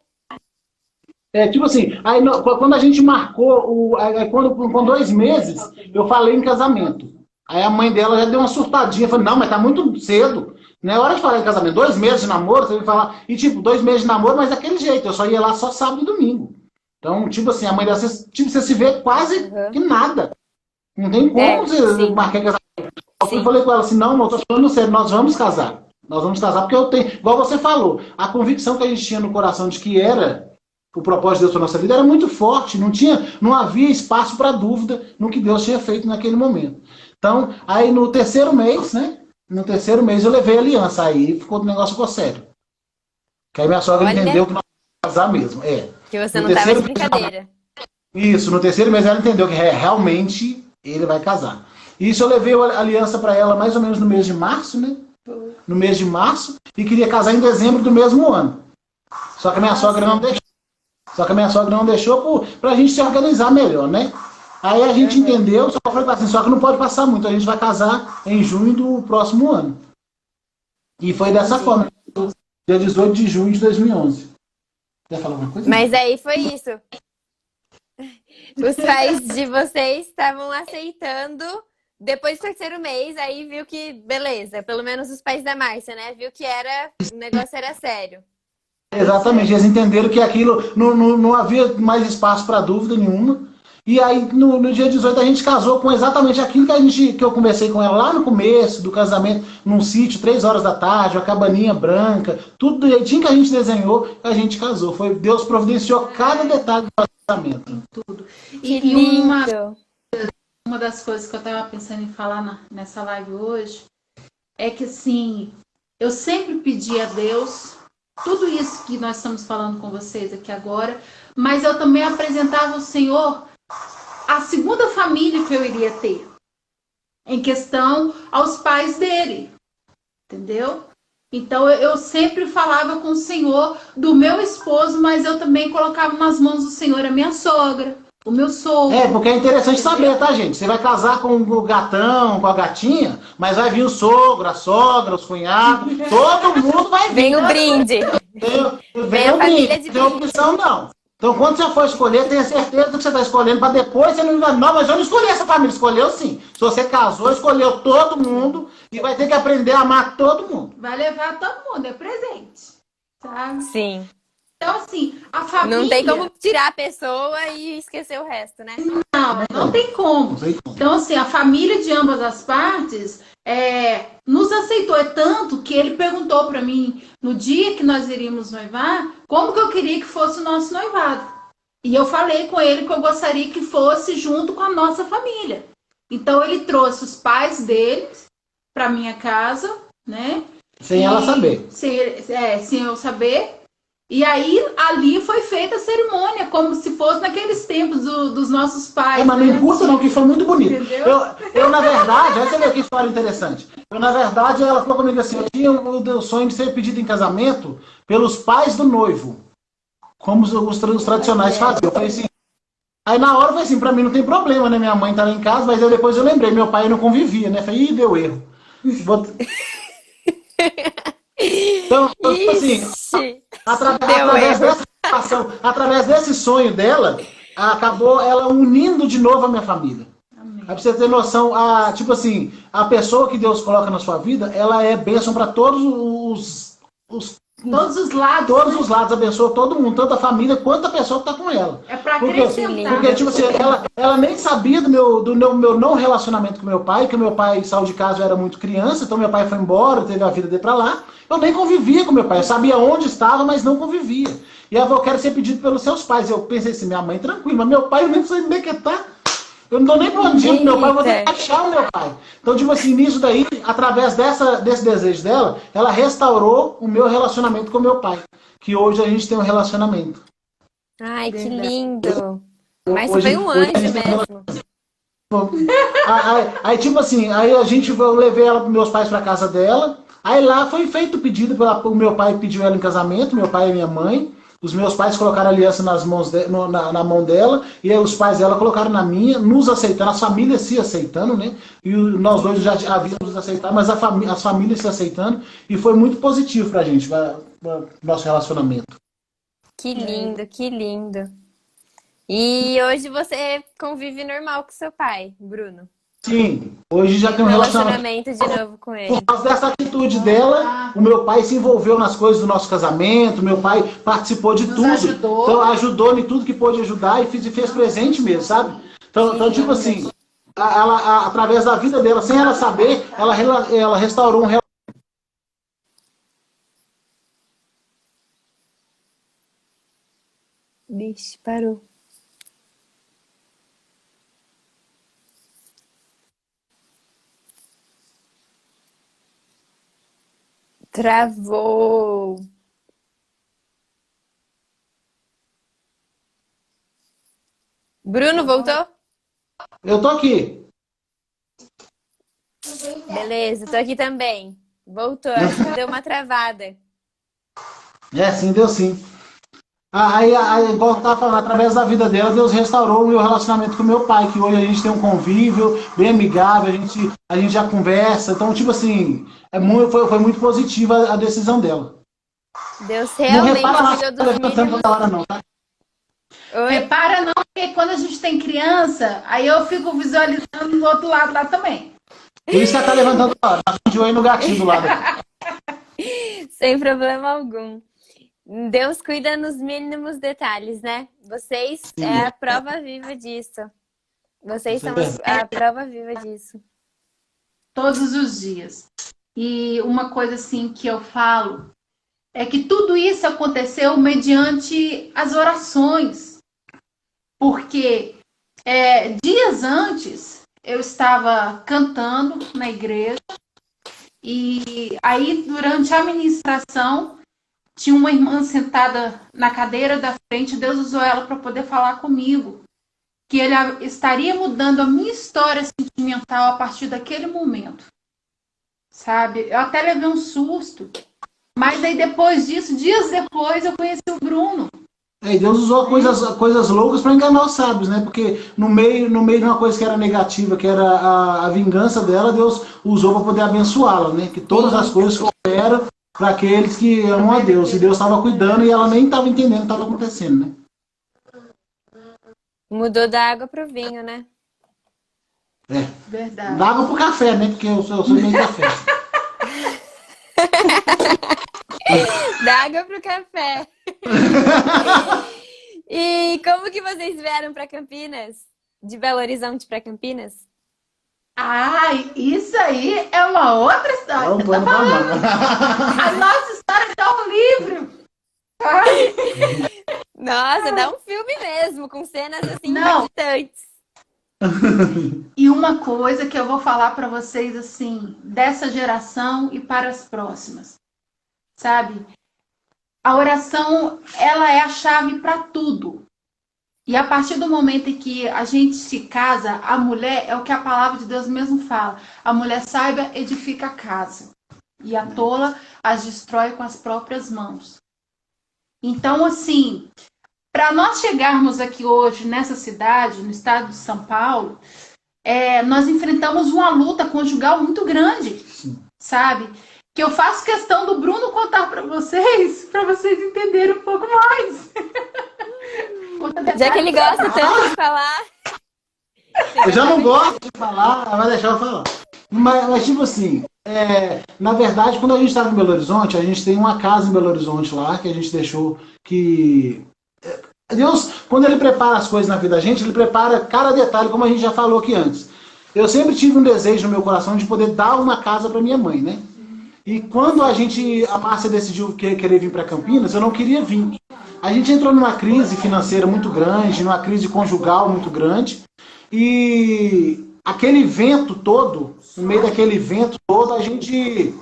Tipo assim, aí, quando a gente marcou, com 2 meses, eu falei em casamento. Aí a mãe dela já deu uma surtadinha, falou, não, mas tá muito cedo. Não é hora de falar em casamento. 2 meses de namoro, você vai falar. E tipo, 2 meses de namoro, mas daquele jeito. Eu só ia lá só sábado e domingo. Então, tipo assim, a mãe dela, você se vê quase que nada. Não tem como você marcar casamento. Eu falei com ela assim, não, eu tô falando sério, nós vamos casar. Nós vamos casar porque eu tenho, igual você falou, a convicção que a gente tinha no coração de que era o propósito de Deus para nossa vida era muito forte. Não havia espaço para dúvida no que Deus tinha feito naquele momento. Então, aí no 3º mês, né? No 3º mês eu levei a aliança. Aí o negócio ficou sério. Que aí minha sogra entendeu que nós íamos casar mesmo. Que você não estava de brincadeira. Isso, no 3º mês ela entendeu que realmente ele vai casar. Isso eu levei a aliança para ela mais ou menos no mês de março, né? No mês de março. E queria casar em dezembro do mesmo ano. Só que a minha sogra não deixou. Pra gente se organizar melhor, né? Aí a gente entendeu, só falei assim, só que não pode passar muito, a gente vai casar em junho do próximo ano. E foi dessa forma, dia 18 de junho de 2011. Quer falar alguma coisa? Mas aí foi isso. Os pais de vocês estavam aceitando, depois do 3º mês, aí viu que, beleza, pelo menos os pais da Márcia, né? Viu que o negócio era sério. Exatamente, eles entenderam que aquilo não havia mais espaço para dúvida nenhuma. E aí, no dia 18, a gente casou com exatamente aquilo que eu conversei com ela lá no começo do casamento, num sítio, 3 horas da tarde, uma cabaninha branca, tudo do jeitinho que a gente desenhou, a gente casou. Deus providenciou cada detalhe do casamento. Tudo. Que Uma das coisas que eu estava pensando em falar nessa live hoje é que, assim, eu sempre pedi a Deus tudo isso que nós estamos falando com vocês aqui agora, mas eu também apresentava ao Senhor a segunda família que eu iria ter, em questão aos pais dele, entendeu? Então eu sempre falava com o Senhor do meu esposo, mas eu também colocava nas mãos do Senhor a minha sogra, o meu sogro. Porque é interessante saber, tá, gente? Você vai casar com o gatão, com a gatinha, mas vai vir o sogro, a sogra, os cunhados, todo mundo vai vir. Vem o brinde. Vem o brinde, não tem opção não. Então, quando você for escolher, tenha certeza do que você está escolhendo, para depois você não vai, não, mas eu não escolhi essa família, escolheu sim. Se você casou, escolheu todo mundo e vai ter que aprender a amar todo mundo. Vai levar todo mundo, é presente, sabe? Sim. Então, assim, a família... Não tem como tirar a pessoa e esquecer o resto, né? Não tem como. Então, assim, a família de ambas as partes nos aceitou. É tanto que ele perguntou para mim, no dia que nós iríamos noivar, como que eu queria que fosse o nosso noivado. E eu falei com ele que eu gostaria que fosse junto com a nossa família. Então, ele trouxe os pais deles para minha casa, né? Sem ela saber. Sem eu saber. E aí, ali foi feita a cerimônia, como se fosse naqueles tempos dos nossos pais. Mas não importa não, que foi muito bonito. Entendeu? Eu, na verdade, olha você ver que história interessante. Na verdade, ela falou comigo assim, eu tinha o sonho de ser pedido em casamento pelos pais do noivo, como os tradicionais faziam. Eu falei assim, Aí na hora foi assim, pra mim não tem problema, né? Minha mãe tá lá em casa, mas depois eu lembrei, meu pai não convivia, né? Falei, ih, deu erro. Então, tipo assim, Ixi, deu através erro. dessa situação, através desse sonho dela, acabou ela unindo de novo a minha família. Aí pra Amém. você ter noção, tipo assim, a pessoa que Deus coloca na sua vida, ela é bênção para todos os Todos os lados, todos né? os lados, abençoa todo mundo, tanto a família quanto a pessoa que está com ela. É para Porque, Que acrescentar. porque lindo. tipo assim, ela nem sabia do meu não relacionamento com meu pai, que meu pai saiu de casa, eu era muito criança, então meu pai foi embora, teve a vida dele para lá. Eu nem convivia com meu pai, eu sabia onde estava, mas não convivia. E ela falou, eu quero ser pedido pelos seus pais. Eu pensei assim, minha mãe tranquila, mas meu pai eu nem sei onde é que tá. Eu não dou nem bom dia pro meu pai, eu vou ter que Eita. achar o meu pai. Então, tipo assim, nisso daí, através desse desejo dela, ela restaurou o meu relacionamento com meu pai. Que hoje a gente tem um relacionamento. Ai, que Verdade. lindo. Mas você Hoje, foi um hoje a anjo gente tem um mesmo. relacionamento. Aí, tipo assim, aí eu levei ela para meus pais para casa dela. Aí lá foi feito o pedido, o meu pai pediu ela em casamento, meu pai e minha mãe. Os meus pais colocaram a aliança nas mãos na mão dela, e aí os pais dela colocaram na minha, nos aceitando, as famílias se aceitando, né? E nós dois já havíamos nos aceitado, mas as famílias se aceitando, e foi muito positivo pra gente, pra nosso relacionamento. Que É, lindo, que lindo. E hoje você convive normal com seu pai, Bruno. Sim, hoje já Tem tem um um relacionamento. relacionamento de novo com Por ele. causa dessa atitude dela, ah, o meu pai se envolveu nas coisas do nosso casamento, meu pai participou de nos tudo. Então ajudou. ajudou em tudo que pôde ajudar e fez presente mesmo, sabe? Então, Que então tipo lindo. assim, através da vida dela, sem ela saber, ela restaurou um relacionamento. Vixe, parou. Travou. Bruno, voltou? Eu tô aqui. Beleza, tô aqui também. Voltou, acho que deu uma travada. É, sim, deu sim. Igual eu tava falando, através da vida dela, Deus restaurou o meu relacionamento com meu pai, que hoje a gente tem um convívio bem amigável, a gente já conversa. Então, tipo assim, foi muito positiva a decisão dela. Deus Não repara realmente lá se cuidou tá dos levantando mínimos. toda hora, não, tá? Oi? Repara não, porque quando a gente tem criança, aí eu fico visualizando do outro lado lá também. Por isso que ela tá levantando toda hora. Tá de olho no gatinho do lado aqui. Sem problema algum. Deus cuida nos mínimos detalhes, né? Vocês é a prova viva disso. Vocês Isso é são verdade. a prova viva disso. Todos os dias. E uma coisa assim que eu falo é que tudo isso aconteceu mediante as orações. Porque dias antes eu estava cantando na igreja e aí durante a ministração tinha uma irmã sentada na cadeira da frente, Deus usou ela para poder falar comigo, que ele estaria mudando a minha história sentimental a partir daquele momento, sabe? Eu até levei um susto, mas aí depois disso, dias depois, eu conheci o Bruno. E Deus usou coisas loucas para enganar os sábios, né? Porque no meio de uma coisa que era negativa, que era a vingança dela, Deus usou para poder abençoá-la, né? Que todas as Sim, coisas cooperam para aqueles que amam a Deus. E Deus estava cuidando e ela nem estava entendendo o que estava acontecendo, né? mudou da água pro vinho, né? É. Verdade. Dava pro café, né? Porque eu sou meio café. Da água pro café. E como que vocês vieram para Campinas? De Belo Horizonte para Campinas? Ah, isso aí é uma outra história. É um plano pra manga. A nossa história dá um livro. Ai, Nossa, dá um filme mesmo, com cenas assim não. impactantes. E uma coisa que eu vou falar para vocês assim, dessa geração e para as próximas, sabe? A oração, ela é a chave para tudo. E a partir do momento em que a gente se casa, a mulher, é o que a palavra de Deus mesmo fala, a mulher saiba edifica a casa e a tola as destrói com as próprias mãos. Então, assim, para nós chegarmos aqui hoje nessa cidade, no estado de São Paulo, nós enfrentamos uma luta conjugal muito grande, sabe? Que eu faço questão do Bruno contar para vocês entenderem um pouco mais. Já que ele gosta tanto de falar. Eu já não gosto de falar, vai deixar eu falar. Mas tipo assim, na verdade, quando a gente estava em Belo Horizonte, a gente tem uma casa em Belo Horizonte lá, que a gente deixou que... Deus, quando Ele prepara as coisas na vida da gente, Ele prepara cada detalhe, como a gente já falou aqui antes. Eu sempre tive um desejo no meu coração de poder dar uma casa para minha mãe, né? E quando a Márcia decidiu querer vir para Campinas, eu não queria vir. A gente entrou numa crise financeira muito grande, numa crise conjugal muito grande, e aquele vento todo, no meio daquele vento todo, a gente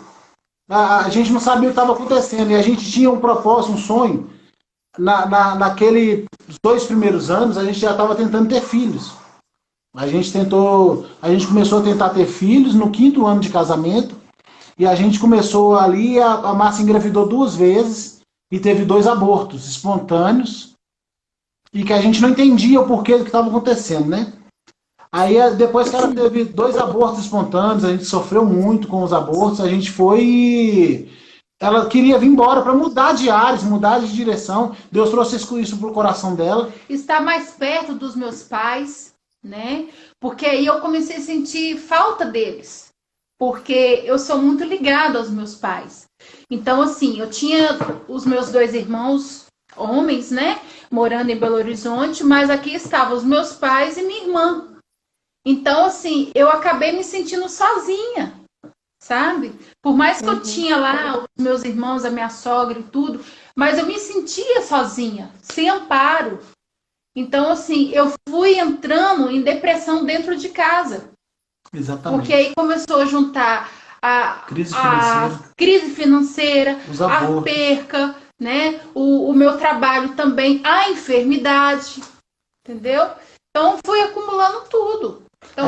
não sabia o que estava acontecendo, e a gente tinha um propósito, um sonho. Naqueles 2 primeiros anos, a gente já estava tentando ter filhos. A gente começou a tentar ter filhos no 5º ano de casamento, e a gente começou ali, a Márcia engravidou 2 vezes, e teve 2 abortos espontâneos, e que a gente não entendia o porquê do que estava acontecendo, né? Aí, depois que ela teve 2 abortos espontâneos, a gente sofreu muito com os abortos, a gente foi e... Ela queria vir embora para mudar de ares, mudar de direção. Deus trouxe isso pro coração dela. Estar mais perto dos meus pais, né? Porque aí eu comecei a sentir falta deles. Porque eu sou muito ligada aos meus pais. Então, assim, eu tinha os meus 2 irmãos homens, né? Morando em Belo Horizonte, mas aqui estavam os meus pais e minha irmã. Então, assim, eu acabei me sentindo sozinha. Sabe? Por mais que eu tinha lá os meus irmãos, a minha sogra e tudo, mas eu me sentia sozinha, sem amparo. Então, assim, eu fui entrando em depressão dentro de casa. Exatamente. Porque aí começou a juntar a crise financeira, a perca, né? O meu trabalho também, a enfermidade, entendeu? Então, fui acumulando tudo. Então,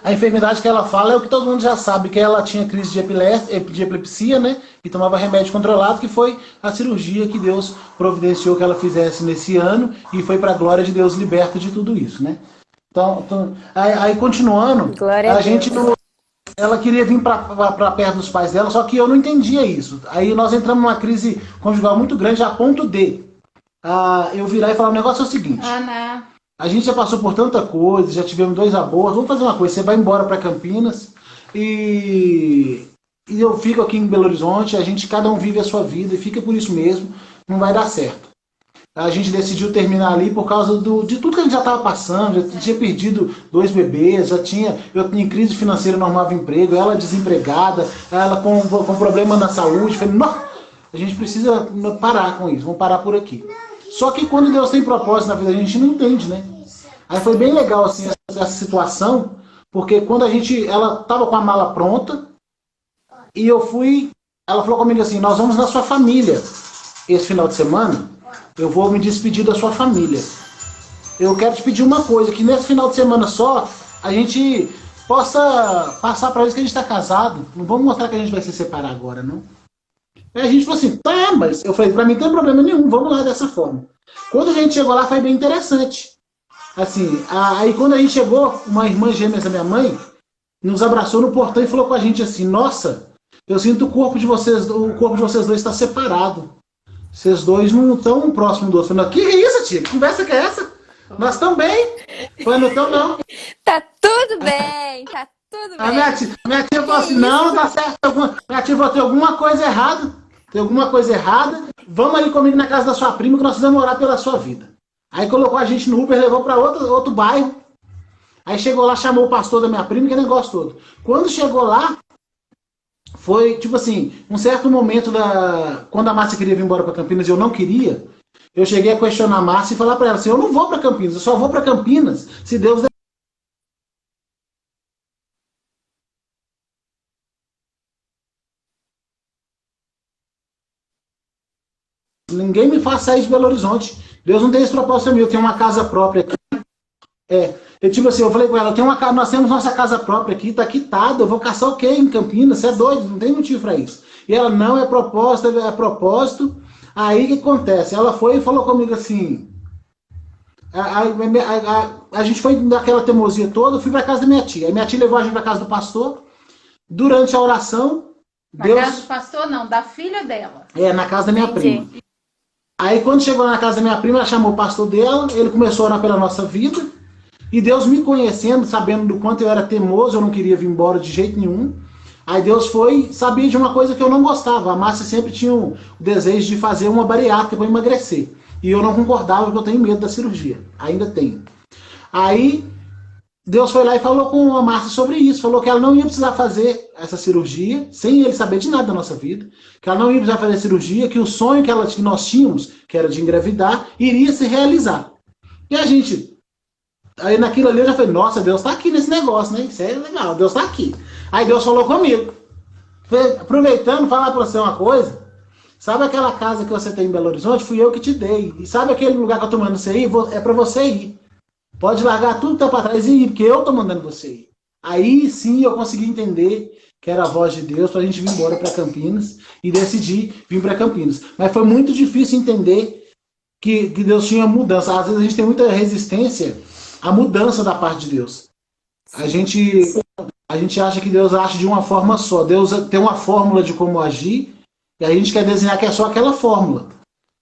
a enfermidade que ela fala é o que todo mundo já sabe, que ela tinha crise de epilepsia, né? E tomava remédio controlado, que foi a cirurgia que Deus providenciou que ela fizesse nesse ano, e foi para a glória de Deus liberta de tudo isso, né? Então aí continuando, ela queria vir para perto dos pais dela, só que eu não entendia isso. Aí nós entramos numa crise conjugal muito grande, a ponto de eu virar e falar: o negócio é o seguinte... A gente já passou por tanta coisa, já tivemos 2 abortos. Vamos fazer uma coisa, você vai embora para Campinas e eu fico aqui em Belo Horizonte, cada um vive a sua vida e fica por isso mesmo, não vai dar certo. A gente decidiu terminar ali por causa de tudo que a gente já estava passando, já tinha perdido 2 bebês, eu tinha crise financeira, não arrumava emprego, ela desempregada, ela com problema na saúde. Falei, não, a gente precisa parar com isso, vamos parar por aqui. Só que quando Deus tem propósito na vida, a gente não entende, né? Aí foi bem legal assim, essa situação, porque quando ela estava com a mala pronta, e ela falou comigo assim: nós vamos na sua família esse final de semana, eu vou me despedir da sua família. Eu quero te pedir uma coisa, que nesse final de semana só, a gente possa passar para eles que a gente está casado, não vamos mostrar que a gente vai se separar agora, não. Aí a gente falou assim: tá, mas eu falei, para mim não tem problema nenhum, vamos lá dessa forma. Quando a gente chegou lá, foi bem interessante. Assim, aí quando a gente chegou, uma irmã gêmea da minha mãe nos abraçou no portão e falou com a gente assim: nossa, eu sinto o corpo de vocês 2 está separado. Vocês 2 não estão próximos do outro. Eu falei: que isso, tia? Que conversa que é essa? Nós também. Foi, não estão, não. Tá tudo bem, tá tudo bem. A minha tia falou assim: não, tá certo. Minha tia falou: tem alguma coisa errada. Tem alguma coisa errada. Vamos aí comigo na casa da sua prima que nós precisamos orar pela sua vida. Aí colocou a gente no Uber, levou para outro bairro. Aí chegou lá, chamou o pastor da minha prima, que negócio todo. Quando chegou lá, foi tipo assim, um certo momento quando a Márcia queria vir embora para Campinas e eu não queria, eu cheguei a questionar a Márcia e falar para ela assim: eu não vou para Campinas, eu só vou para Campinas se Deus... Ninguém me faz sair de Belo Horizonte. Deus não tem esse propósito meu. Eu tenho uma casa própria aqui. Eu falei com ela: nós temos nossa casa própria aqui, tá quitada. Eu vou caçar o quê em Campinas? Você é doido, não tem motivo para isso. E ela: não, é propósito. Aí o que acontece? Ela foi e falou comigo assim: A gente foi naquela teimosia toda, eu fui para casa da minha tia. Aí minha tia levou a gente para casa do pastor. Durante a oração, Na Deus... casa do pastor, não, da filha dela. Na casa da minha Entendi. prima. Aí quando chegou na casa da minha prima, ela chamou o pastor dela, ele começou a orar pela nossa vida. E Deus me conhecendo, sabendo do quanto eu era teimoso, eu não queria vir embora de jeito nenhum. Aí Deus sabia de uma coisa que eu não gostava. A Márcia sempre tinha o desejo de fazer uma bariátrica para emagrecer. E eu não concordava, porque eu tenho medo da cirurgia. Ainda tenho. Aí Deus foi lá e falou com a Márcia sobre isso. Falou que ela não ia precisar fazer essa cirurgia, sem ele saber de nada da nossa vida. Que ela não ia precisar fazer a cirurgia, que o sonho que nós tínhamos, que era de engravidar, iria se realizar. E a gente... Aí naquilo ali eu já falei, nossa, Deus está aqui nesse negócio, né? Isso é legal, Deus está aqui. Aí Deus falou comigo. Aproveitando, falar para você uma coisa. Sabe aquela casa que você tem em Belo Horizonte? Fui eu que te dei. E sabe aquele lugar que eu tô mandando você ir? É para você ir. Pode largar tudo que tá para trás e ir, porque eu tô mandando você ir. Aí sim eu consegui entender que era a voz de Deus para a gente vir embora para Campinas e decidi vir para Campinas. Mas foi muito difícil entender que Deus tinha mudança. Às vezes a gente tem muita resistência à mudança da parte de Deus. A gente acha que Deus age de uma forma só. Deus tem uma fórmula de como agir e a gente quer desenhar que é só aquela fórmula.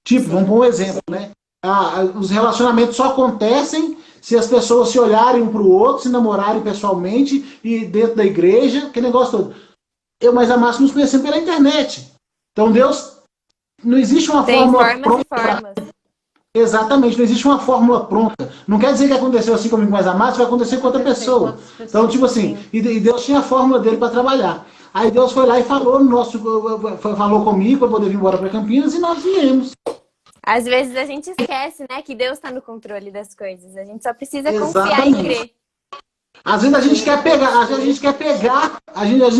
Tipo, vamos pôr um exemplo, né? Os relacionamentos só acontecem se as pessoas se olharem um para o outro, se namorarem pessoalmente e dentro da igreja, aquele negócio todo. Mas a Márcia nos conhecemos pela internet. Então Deus, não existe uma Tem fórmula formas pronta. e formas. Exatamente, não existe uma fórmula pronta. Não quer dizer que aconteceu assim comigo, mas a Márcia vai acontecer com outra pessoa. Então, tipo assim, e Deus tinha a fórmula dele para trabalhar. Aí Deus foi lá e falou falou comigo para poder vir embora para Campinas e nós viemos. Às vezes a gente esquece, né, que Deus está no controle das coisas. A gente só precisa confiar e Exatamente. crer. Às vezes a gente quer pegar, a gente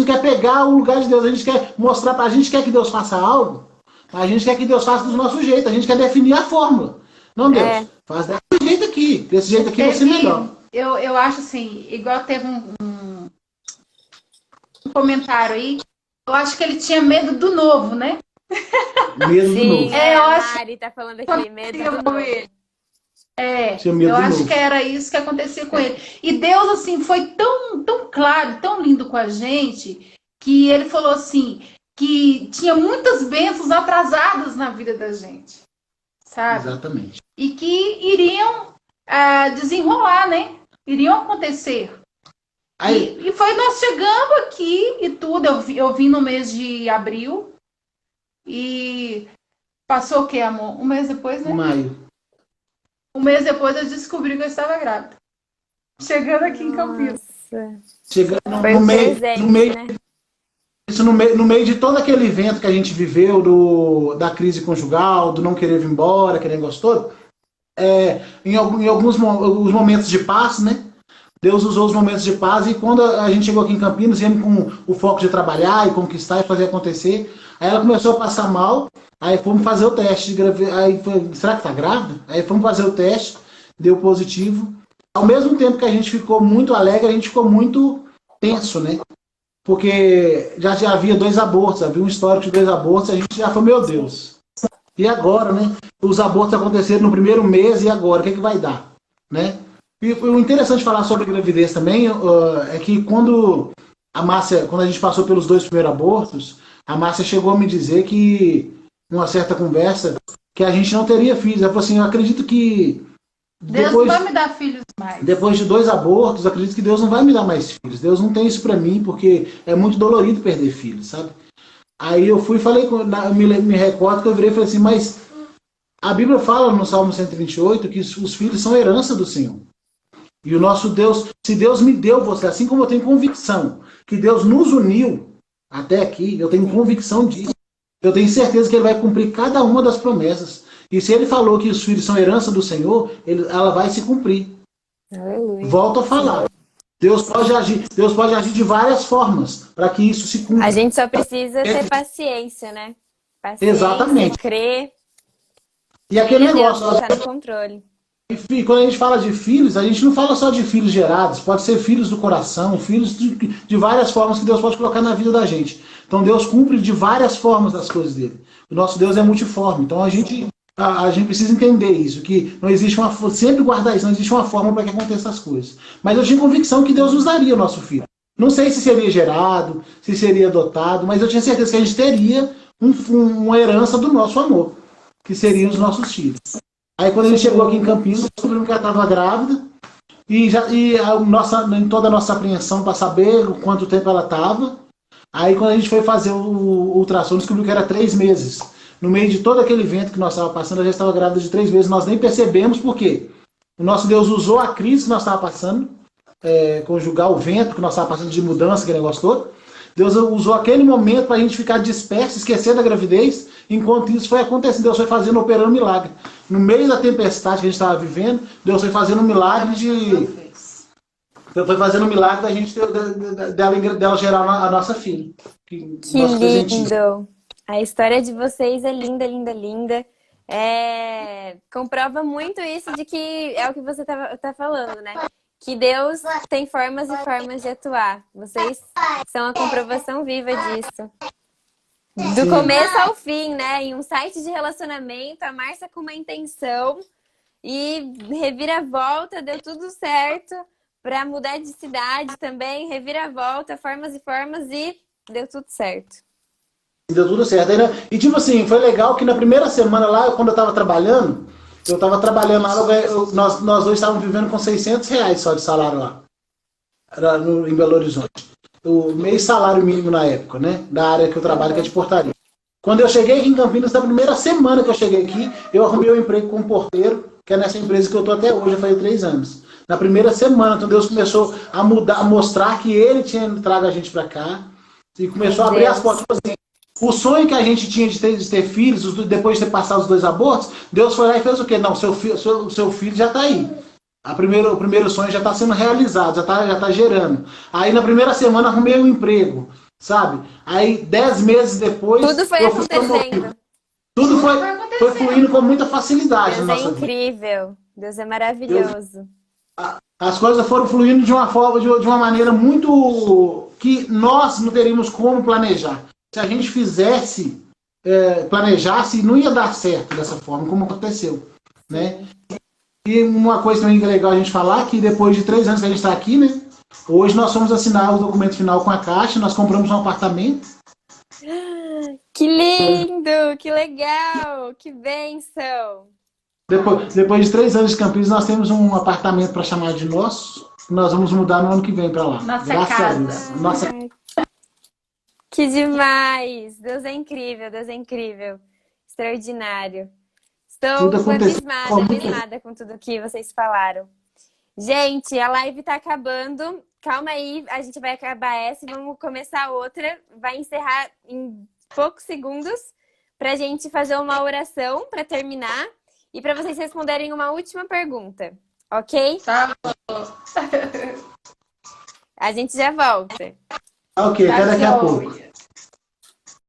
quer pegar o lugar de Deus, a gente quer mostrar, a gente quer que Deus faça algo, a gente quer que Deus faça do nosso jeito, a gente quer definir a fórmula. Não, Deus, faz desse jeito aqui vai ser melhor. Eu acho assim, igual teve um comentário aí, eu acho que ele tinha medo do novo, né? Medo do novo. Eu a acho Mari tá falando aqui, medo do novo. Eu acho que era isso que acontecia com ele. E Deus, assim, foi tão, tão claro, tão lindo com a gente, que ele falou assim, que tinha muitas bênçãos atrasadas na vida da gente, sabe? Exatamente. E que iriam desenrolar, né? Iriam acontecer. E foi nós chegando aqui e tudo. Eu vim no mês de abril e passou o quê, amor? Um mês depois, né? Maio. Um mês depois eu descobri que eu estava grávida. Chegando aqui em Campinas. Chegando Foi no um meio, presente, no meio, né? isso no meio de todo aquele evento que a gente viveu da crise conjugal, do não querer vir embora, aquele negócio todo, em alguns os momentos de paz, né? Deus usou os momentos de paz e quando a gente chegou aqui em Campinas, viemos com o foco de trabalhar e conquistar e fazer acontecer. Aí ela começou a passar mal, aí fomos fazer o teste de gravidez. Aí foi, será que tá grávida? Aí fomos fazer o teste, deu positivo. Ao mesmo tempo que a gente ficou muito alegre, a gente ficou muito tenso, né? Porque já havia 2 abortos, havia um histórico de 2 abortos, a gente já falou, meu Deus. E agora, né? Os abortos aconteceram no primeiro mês e agora, o que vai dar? Né? E o interessante de falar sobre gravidez também é que quando a gente passou pelos 2 primeiros abortos, a Márcia chegou a me dizer que, numa certa conversa, que a gente não teria filhos. Ela falou assim, eu acredito que Deus não vai me dar filhos mais. Depois de 2 abortos, acredito que Deus não vai me dar mais filhos. Deus não tem isso pra mim, porque é muito dolorido perder filhos, sabe? Aí eu fui e falei, me recordo que eu virei e falei assim, mas a Bíblia fala no Salmo 128 que os filhos são herança do Senhor. E o nosso Deus, se Deus me deu você, assim como eu tenho convicção que Deus nos uniu até aqui, eu tenho convicção disso. Eu tenho certeza que Ele vai cumprir cada uma das promessas. E se Ele falou que os filhos são herança do Senhor, ela vai se cumprir. Aleluia. Volto a falar. Deus pode agir de várias formas para que isso se cumpra. A gente só precisa ter paciência, né? Paciência, Exatamente. crer. E aquele Deus negócio, está no controle. quando a gente fala de filhos, a gente não fala só de filhos gerados, pode ser filhos do coração, filhos de várias formas que Deus pode colocar na vida da gente. Então Deus cumpre de várias formas as coisas dele. O nosso Deus é multiforme. Então a gente a gente precisa entender isso, que não existe sempre guardar isso, não existe uma forma para que aconteça as coisas. Mas eu tinha convicção que Deus usaria o nosso filho. Não sei se seria gerado, se seria adotado, mas eu tinha certeza que a gente teria uma herança do nosso amor, que seriam os nossos filhos. Aí quando ele chegou aqui em Campinas, descobrimos que ela estava grávida, em toda a nossa apreensão para saber quanto tempo ela estava. Aí quando a gente foi fazer o ultrassom, descobriu que era 3 meses. No meio de todo aquele vento que nós estávamos passando, ela já estava grávida de 3 meses. Nós nem percebemos por quê. O nosso Deus usou a crise que nós estávamos passando, conjugar o vento que nós estávamos passando de mudança, aquele negócio todo. Deus usou aquele momento para a gente ficar disperso, esquecer da gravidez, enquanto isso foi acontecendo. Deus foi fazendo, operando um milagre. No meio da tempestade que a gente estava vivendo, Deus foi fazendo um milagre Deus foi fazendo um milagre da gente dela gerar a nossa filha. Que lindo! A história de vocês é linda, linda, linda. Comprova muito isso de que é o que você tá falando, né? Que Deus tem formas e formas de atuar. Vocês são a comprovação viva disso. Do começo ao fim, né? Em um site de relacionamento, a Márcia com uma intenção e reviravolta, deu tudo certo. Para mudar de cidade também, reviravolta, formas e formas e deu tudo certo. Deu tudo certo. E tipo assim, foi legal que na primeira semana lá, quando eu estava trabalhando lá, nós dois estávamos vivendo com R$600 só de salário lá, em Belo Horizonte. O meio salário mínimo na época, né? Da área que eu trabalho, que é de portaria. Quando eu cheguei aqui em Campinas, na primeira semana que eu cheguei aqui, eu arrumei um emprego como porteiro, que é nessa empresa que eu estou até hoje, já faz 3 anos. Na primeira semana, então Deus começou a mostrar que Ele tinha trago a gente para cá e começou a abrir as portas. Tipo assim, o sonho que a gente tinha de ter filhos, depois de ter passado os 2 abortos, Deus foi lá e fez o quê? Não, seu filho já está aí. O primeiro sonho já está sendo realizado, já tá gerando. Aí na primeira semana arrumei um emprego, sabe? Aí 10 meses depois... Tudo foi acontecendo. Tudo foi fluindo com muita facilidade. Deus é incrível. Deus é maravilhoso. As coisas foram fluindo de uma maneira muito que nós não teríamos como planejar. Se a gente planejasse, não ia dar certo dessa forma, como aconteceu, né? E uma coisa também que é legal a gente falar, que depois de 3 anos que a gente está aqui, né? Hoje nós fomos assinar o documento final com a Caixa, nós compramos um apartamento. Que lindo, que legal, que bênção. Depois de 3 anos de Campinas, nós temos um apartamento para chamar de nosso. Nós vamos mudar no ano que vem para lá. Nossa casa. Nossa... Que demais! Deus é incrível. Extraordinário. Estou abismada com tudo que vocês falaram. Gente, a live tá acabando. Calma aí, a gente vai acabar essa e vamos começar outra. Vai encerrar em poucos segundos pra gente fazer uma oração para terminar. E para vocês responderem uma última pergunta, ok? Tá. A gente já volta. Ok, até daqui a pouco.